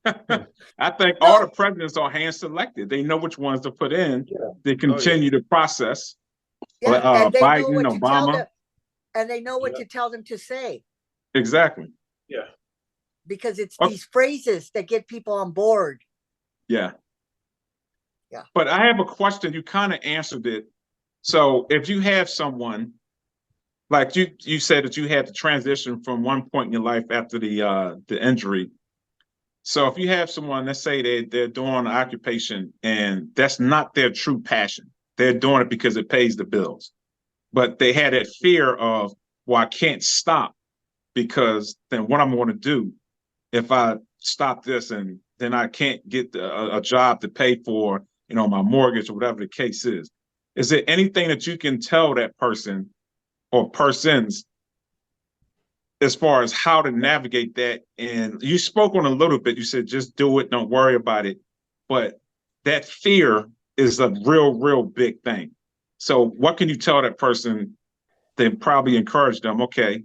I think all the presidents are hand selected. They know which ones to put in. They continue the process. Yeah, and they Biden, know what Obama. to tell them, and they know what to tell them to say. Exactly. Yeah. Because it's these phrases that get people on board. Yeah. Yeah. But I have a question. You kind of answered it. So if you have someone, like you said that you had to transition from one point in your life after the injury. So if you have someone, let's say they're doing an occupation and that's not their true passion. They're doing it because it pays the bills. But they had that fear of, well, I can't stop because then what I'm going to do if I stop this and then I can't get a job to pay for, my mortgage or whatever the case is. Is there anything that you can tell that person or persons as far as how to navigate that? And you spoke on a little bit, you said, just do it, don't worry about it. But that fear is a real big thing. So what can you tell that person then probably encourage them, okay,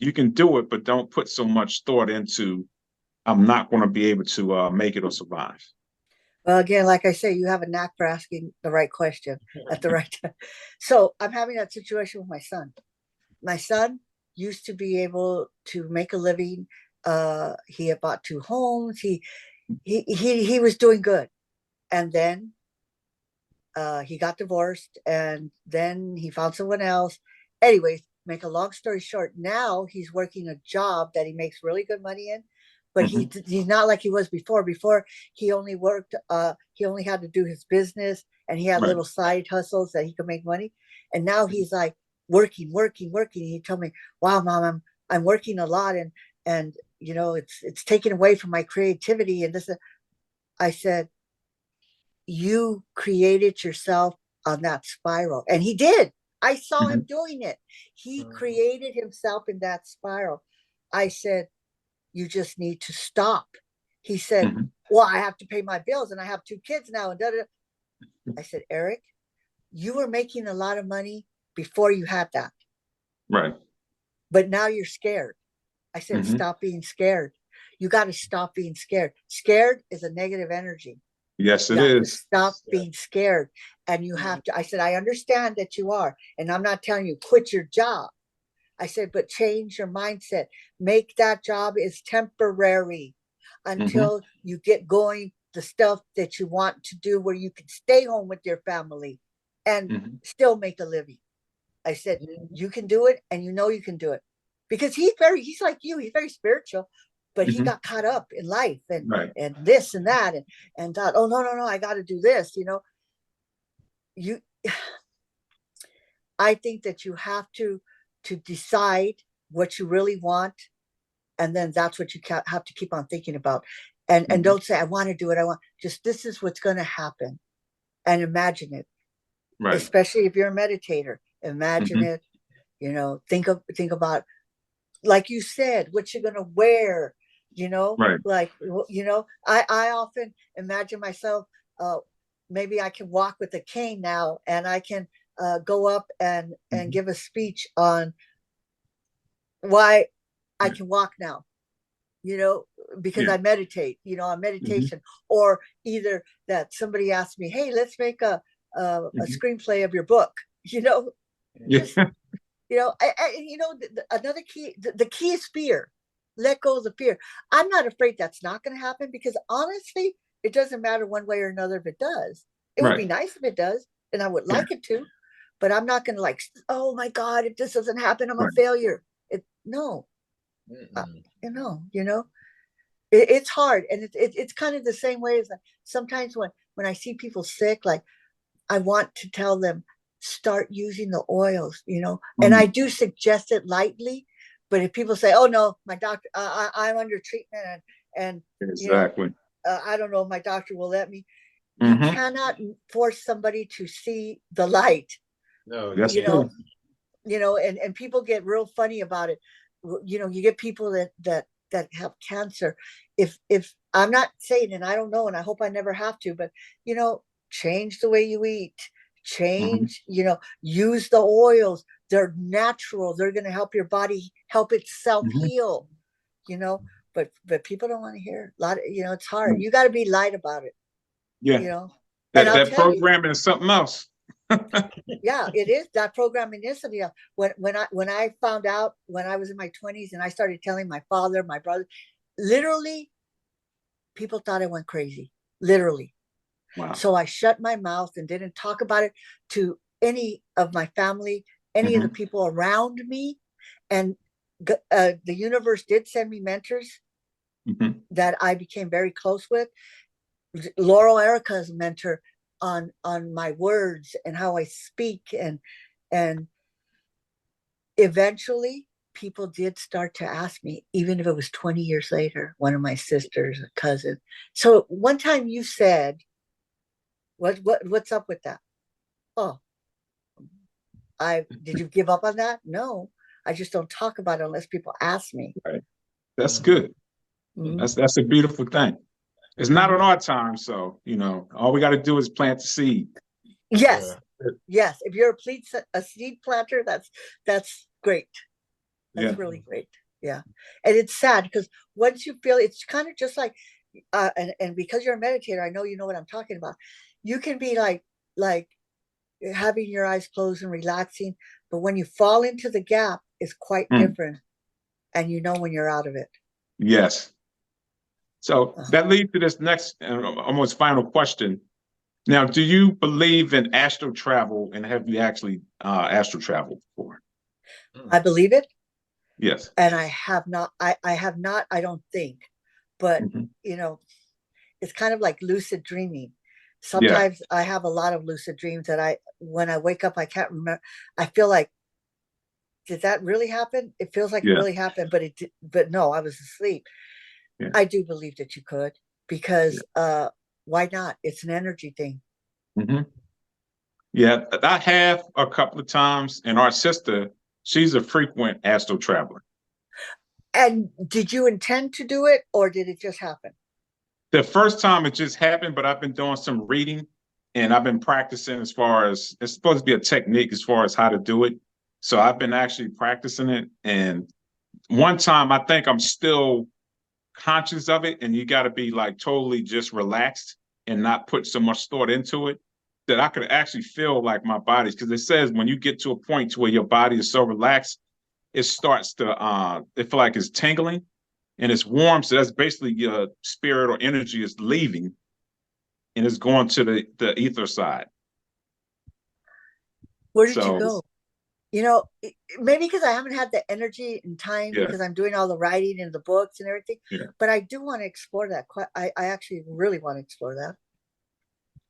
you can do it, but don't put so much thought into, I'm not going to be able to make it or survive. Well, again, like I say, you have a knack for asking the right question at the right time. So I'm having that situation with my son. My son used to be able to make a living. He had bought 2 homes. He was doing good, and then he got divorced, and then he found someone else. Anyways, make a long story short, now he's working a job that he makes really good money in, but he's not like he was before. Before he only worked, he only had to do his business, and he had little side hustles that he could make money. And now he's like working. He told me, "Wow, Mom, I'm working a lot, and it's taken away from my creativity." And this, I said, you created yourself on that spiral. And he did. I saw him doing it. He created himself in that spiral. I said, you just need to stop. He said, well, I have to pay my bills and I have 2 kids now. And da-da-da. I said, Eric, you were making a lot of money before you had that. Right. But now you're scared. I said, stop being scared. You got to stop being scared. Scared is a negative energy. Yes, it is. Stop being scared. And you have to, I said, I understand that you are. And I'm not telling you quit your job. I said, but change your mindset. Make that job is temporary until you get going the stuff that you want to do where you can stay home with your family and still make a living. I said, you can do it, and you can do it. Because he's like you, he's very spiritual. But he got caught up in life and this and that and thought, oh no, I got to do this. I think that you have to decide what you really want, and then that's what you have to keep on thinking about. And don't say I want to do it. I want just this is what's going to happen, and imagine it. Right. Especially if you're a meditator, imagine it. Think about, like you said, what you're going to wear. Like I often imagine myself, maybe I can walk with a cane now, and I can go up and give a speech on why I can walk now, because I meditate, on meditation. Or either that somebody asked me, hey, let's make a screenplay of your book, just, another key, the key is fear. Let go of the fear. I'm not afraid that's not going to happen, because honestly, it doesn't matter one way or another if it does. It would be nice if it does, and I would like it to, but I'm not going to oh my God, if this doesn't happen, I'm a failure. It's hard. And it's kind of the same way as sometimes when I see people sick, like I want to tell them, start using the oils, and I do suggest it lightly. But if people say, "Oh no, my doctor, I'm under treatment," and exactly, I don't know if my doctor will let me. You cannot force somebody to see the light. No, that's true. And people get real funny about it. You get people that have cancer. If I'm not saying, and I don't know, and I hope I never have to, but change the way you eat. Change, use the oils. They're natural. They're going to help your body help itself heal, but people don't want to hear a lot of, it's hard. You got to be light about it. That programming is something else. Yeah, it is. That programming is something else. When I found out when I was in my 20s and I started telling my father, my brother, literally people thought I went crazy, literally. Wow. So I shut my mouth and didn't talk about it to any of my family, any of the people around me. And the universe did send me mentors that I became very close with. Laurel Erica is a mentor on my words and how I speak, and eventually people did start to ask me, even if it was 20 years later, one of my sisters, a cousin. So one time you said, what's up with that? Oh, did you give up on that? No, I just don't talk about it unless people ask me. Right. That's good. Mhm. That's a beautiful thing. It's not on our time, so all we got to do is plant the seed. Yes, Yeah. yes. If you're a seed planter, that's great. That's Yeah. really great. Yeah, and it's sad because once you feel, it's kind of just like, and because you're a meditator, I know you know what I'm talking about. You can be like having your eyes closed and relaxing, but when you fall into the gap, it's quite Mm. different, and you know when you're out of it. Yes. So Uh, that leads to this next almost final question. Now, do you believe in astral travel, and have you actually astral traveled before? I believe it, Yes. and I have not. I have not. I don't think, but Mhm. you know, it's kind of like lucid dreaming. Yeah. Sometimes I have a lot of lucid dreams that when I wake up, I can't remember. I feel like, did that really happen? It feels like it Yeah. really happened, but no, I was asleep. Yeah. I do believe that you could, Yeah. because why not? It's an energy thing. Hmm. Yeah. I have a couple of times, and our sister, she's a frequent astral traveler. And did you intend to do it, or did it just happen? The first time it just happened, but I've been doing some reading and I've been practicing as far as it's supposed to be a technique as far as how to do it. So I've been actually practicing it. And one time I think I'm still conscious of it, and you got to be like totally just relaxed and not put so much thought into it that I could actually feel like my body's, because it says when you get to a point to where your body is so relaxed, it starts to it feel like it's tingling and it's warm. So that's basically your spirit or energy is leaving and it's going to the ether side. Where did you So go? Maybe because I haven't had the energy and time, yeah, because I'm doing all the writing and the books and everything. yeah, But I do want to explore that. I actually really want to explore that.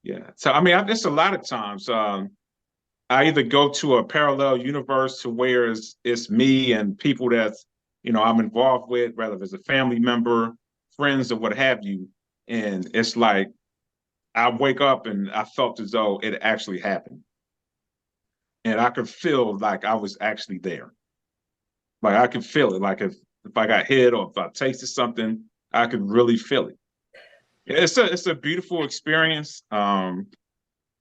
yeah. So I mean, it's a lot of times. I either go to a parallel universe to where it's me and people that's I'm involved with, whether it's a family member, friends, or what have you, and it's like I wake up and I felt as though it actually happened, and I could feel like I was actually there. Like I could feel it. Like if I got hit or if I tasted something, I could really feel it. It's a beautiful experience.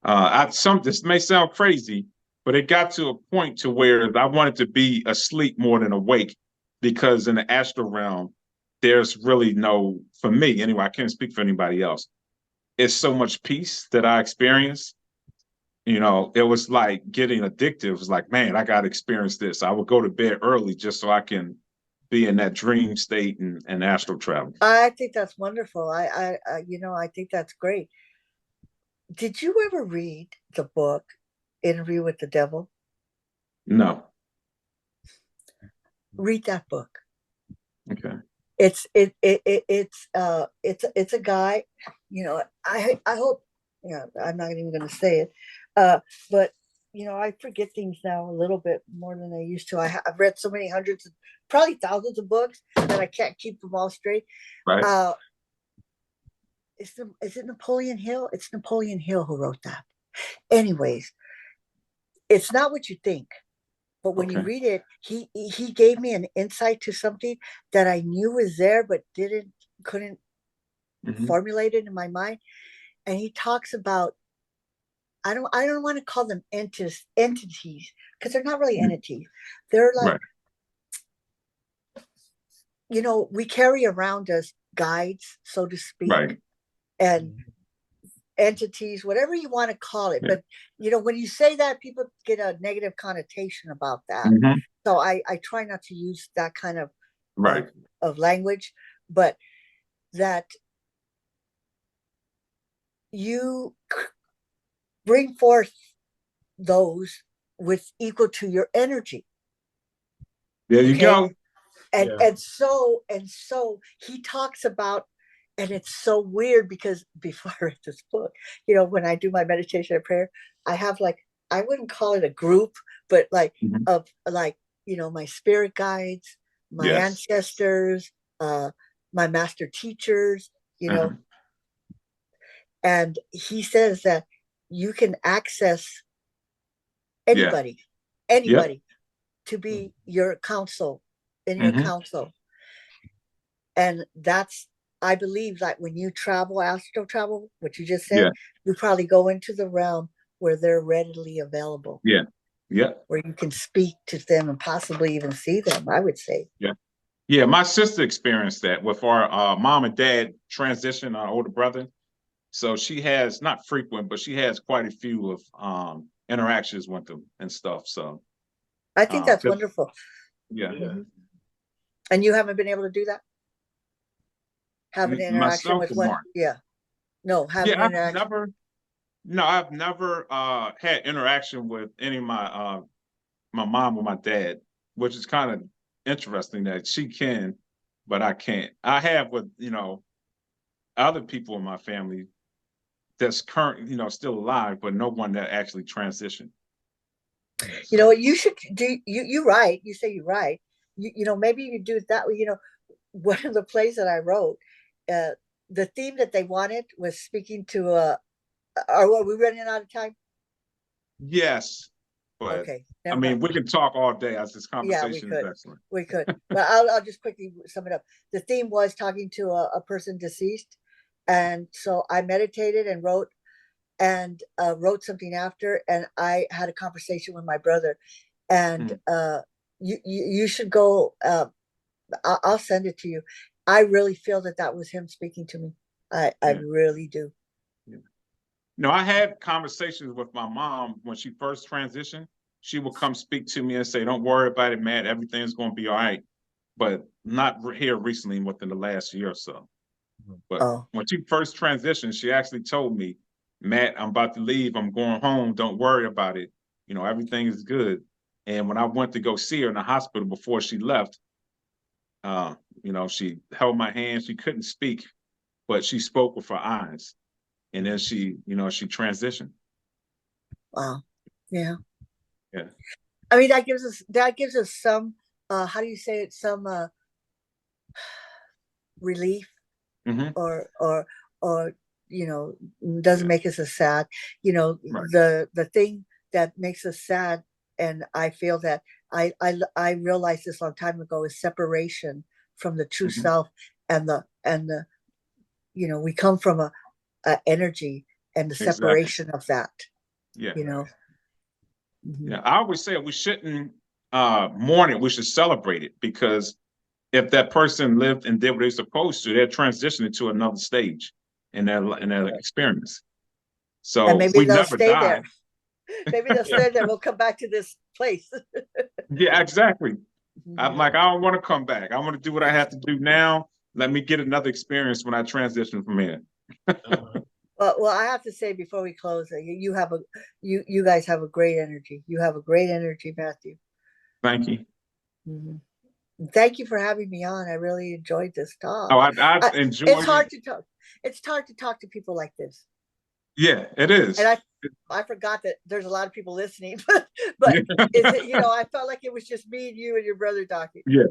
This may sound crazy, but it got to a point to where I wanted to be asleep more than awake, because in the astral realm, there's really no, for me anyway, I can't speak for anybody else. It's so much peace that I experience. It was like getting addictive. It was like, man, I got to experience this. I would go to bed early just so I can be in that dream state and astral travel. I think that's wonderful. I think that's great. Did you ever read the book Interview with the Devil? No. Read that book. Okay. It's a guy. I hope. I'm not even going to say it, but I forget things now a little bit more than I used to. I've read so many hundreds, probably thousands of books that I can't keep them all straight. Right. Is it Napoleon Hill? It's Napoleon Hill who wrote that. Anyways, it's not what you think. But when you Okay. read it, he gave me an insight to something that I knew was there, but couldn't Hmm. formulate it in my mind. And he talks about, I don't want to call them entities, because they're not really entities. They're like, Right. we carry around us guides, so to speak, Right. and entities, whatever you want to call it. Yeah. But when you say that, people get a negative connotation about that. Hmm. So I try not to use that kind of Right. of language, but that you bring forth those with equal to your energy. There you Okay. go. And so he talks about, and it's so weird because before I read this book, when I do my meditation and prayer, I have, like, I wouldn't call it a group, but like Mhm. of like, my spirit guides, my Yes. ancestors, my master teachers, Uh-huh. and he says that you can access Yeah. anybody, Yep. to be your counsel in your Hmm. counsel. And that's, I believe that when you travel, astral travel, what you just said, Yeah. you probably go into the realm where they're readily available, Yeah. Yeah. where you can speak to them and possibly even see them, I would say. Yeah. Yeah. My sister experienced that with our mom and dad transition, our older brother. So she has not frequent, but she has quite a few of interactions with them and stuff. So I think that's 'cause- wonderful. yeah. Mhm. And you haven't been able to do that? Have an interaction Myself with and one? Mark. Yeah. No, have an Yeah, interaction. I've never had interaction with any of my mom or my dad, which is kind of interesting that she can, but I can't. I have with, other people in my family that's current, still alive, but no one that actually transitioned. You know what you should do? You write. You say you write. Maybe you do it that way. One of the plays that I wrote, uh, the theme that they wanted was speaking to are we running out of time? Yes, but Okay, I never mean, mind. we can talk all day as this Yeah, we conversation is could. excellent. We could. But I'll just quickly sum it up. The theme was talking to a person deceased. And so I meditated and wrote something after, and I had a conversation with my brother. And Mm, you should go. I'll send it to you. I really feel that that was him speaking to me. I yeah, really do. yeah. No, I had conversations with my mom when she first transitioned. She would come speak to me and say, "Don't worry about it, Matt. Everything's going to be all right." But not here recently within the last year or so. But Oh, when she first transitioned, she actually told me, "Matt, I'm about to leave. I'm going home. Don't worry about it. Everything is good." And when I went to go see her in the hospital before she left, she held my hand. She couldn't speak, but she spoke with her eyes. And then she transitioned. wow. Yeah. Yeah. I mean, that gives us some how do you say it? Some relief, Hmm. or doesn't Yeah. make us as sad. Right. The thing that makes us sad, and I feel that I realized this a long time ago, is separation from the true Hmm. self, and the we come from a energy, and the Exactly. separation of that. Yeah. You know. Mhm. Yeah. I always say we shouldn't mourn it. We should celebrate it because if that person lived and did what they're supposed to, they're transitioning to another stage in their experience. And So maybe we they'll never stay there. die. Maybe they'll Yeah. stay there. We'll come back to this place. Yeah, exactly. I'm Mhm. like, I don't want to come back. I want to do what I have to do now. Let me get another experience when I transition from here. Uh, Well, I have to say before we close, you have you guys have a great energy. You have a great energy, Matthew. Thank you. Mhm. Thank you for having me on. I really enjoyed this talk. Oh, I I, it's enjoyed it. hard to talk. It's hard to talk to people like this, Yeah, it and is. I forgot that there's a lot of people listening. But is it? I felt like it was just me and you and your brother talking. Yeah.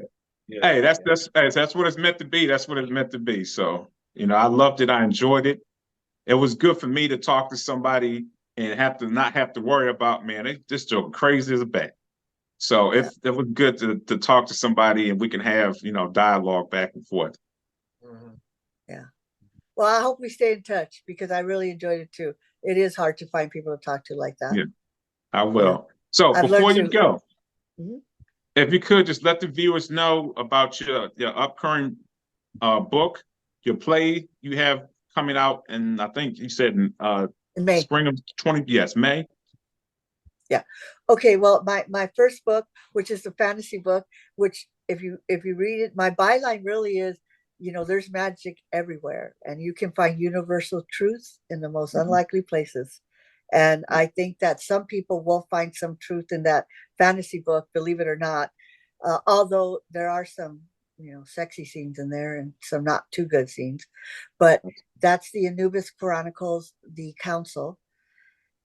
yeah. Hey, that's what it's meant to be. That's what it's meant to be. So, I loved it. I enjoyed it. It was good for me to talk to somebody and have to not have to worry about, man, this joke crazy as a bat. So Yeah, it was good to talk to somebody and we can have, dialogue back and forth. Mhm. yeah. Well, I hope we stay in touch because I really enjoyed it too. It is hard to find people to talk to like that. Yeah, I Yeah, will. So I've learned before you to. go, Mhm. if you could just let the viewers know about your upcoming book, your play you have coming out, and I think you said in In May. spring of 20, yes, May. Yeah. Okay. Well, my first book, which is the fantasy book, which if you read it, my byline really is, there's magic everywhere, and you can find universal truths in the most Mhm. unlikely places. And I think that some people will find some truth in that fantasy book, believe it or not. Although there are some, sexy scenes in there and some not too good scenes, but that's the Anubis Chronicles, the Council,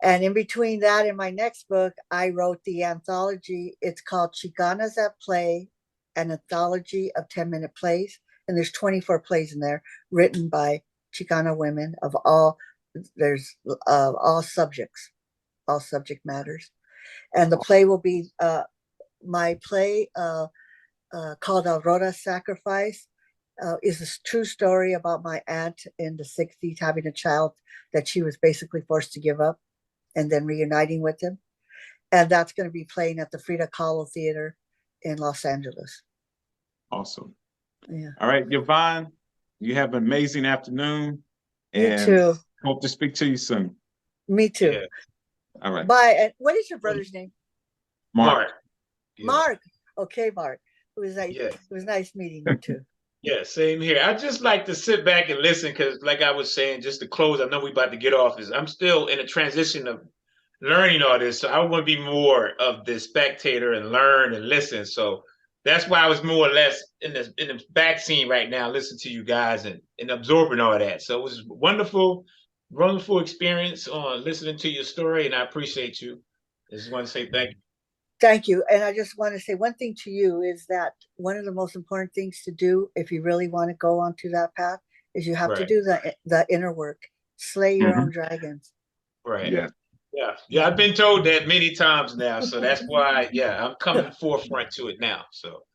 And in between that and my next book, I wrote the anthology. It's called Chicanas at Play, an anthology of 10-minute plays. And there's 24 plays in there written by Chicana women of there's all subjects, all subject matters. And the play will be my play called Aurora's Sacrifice. Is a true story about my aunt in the 60s having a child that she was basically forced to give up and then reuniting with him. And that's going to be playing at the Frida Kahlo Theater in Los Angeles. Awesome. Yeah. All right, Yvonne, you have an amazing afternoon. You too. Hope to speak to you soon. Me too. Yeah. All right. Bye. And what is your brother's name? Mark. Yeah. Mark. Okay, Mark. Yeah. It was nice meeting you too. Yeah, same here. I just like to sit back and listen because, like I was saying, just to close, I know we about to get off. Is I'm still in a transition of learning all this, so I want to be more of the spectator and learn and listen. So that's why I was more or less in the back scene right now, listening to you guys and absorbing all that. So it was wonderful experience on listening to your story, and I appreciate you. I just want to say thank you. Thank you. And I just want to say one thing to you is that one of the most important things to do if you really want to go onto that path is you have to Right. do the inner work, slay your Mhm. own dragons. Right. Yeah. Yeah. I've been told that many times now, so that's why, I'm coming forefront to it now. So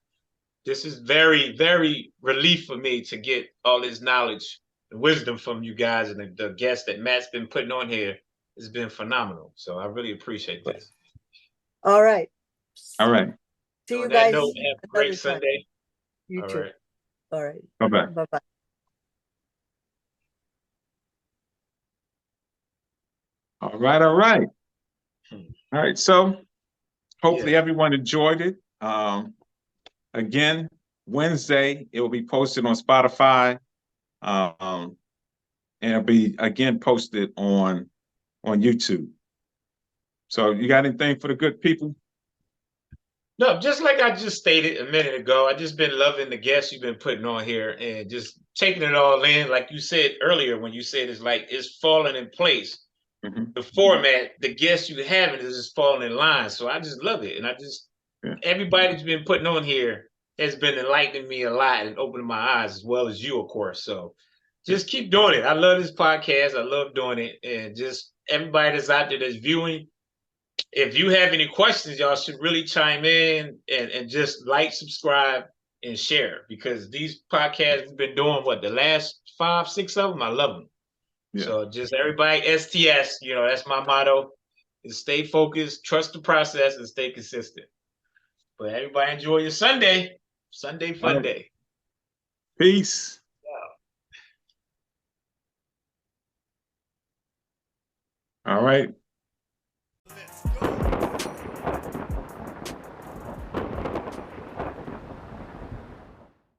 this is very, very relief for me to get all this knowledge and wisdom from you guys, and the guests that Matt's been putting on here has been phenomenal. So I really appreciate this. All right. All right. See On you that guys note, have a great another time. Sunday. You All too. right. All right. Bye-bye. Bye-bye. All right. All right. Hmm. All right. So hopefully Yeah. everyone enjoyed it. Again, Wednesday, it will be posted on Spotify. And it'll be again posted on YouTube. So you got anything for the good people? No, just like I just stated a minute ago, I just been loving the guests you've been putting on here and just taking it all in. Like you said earlier, when you said it's falling in place. Mhm. The format, the guests you having is just falling in line. So I just love it. And everybody that's been putting on here has been enlightening me a lot and opening my eyes, as well as you, of course. So just keep doing it. I love this podcast. I love doing it. And just everybody that's out there that's viewing, if you have any questions, y'all should really chime in and just like, subscribe, and share, because these podcasts we've been doing, the last 5, 6 of them, I love them. Yeah. So just everybody, STS, that's my motto, is stay focused, trust the process, and stay consistent. But everybody enjoy your Sunday. Sunday fun day. Peace. All right.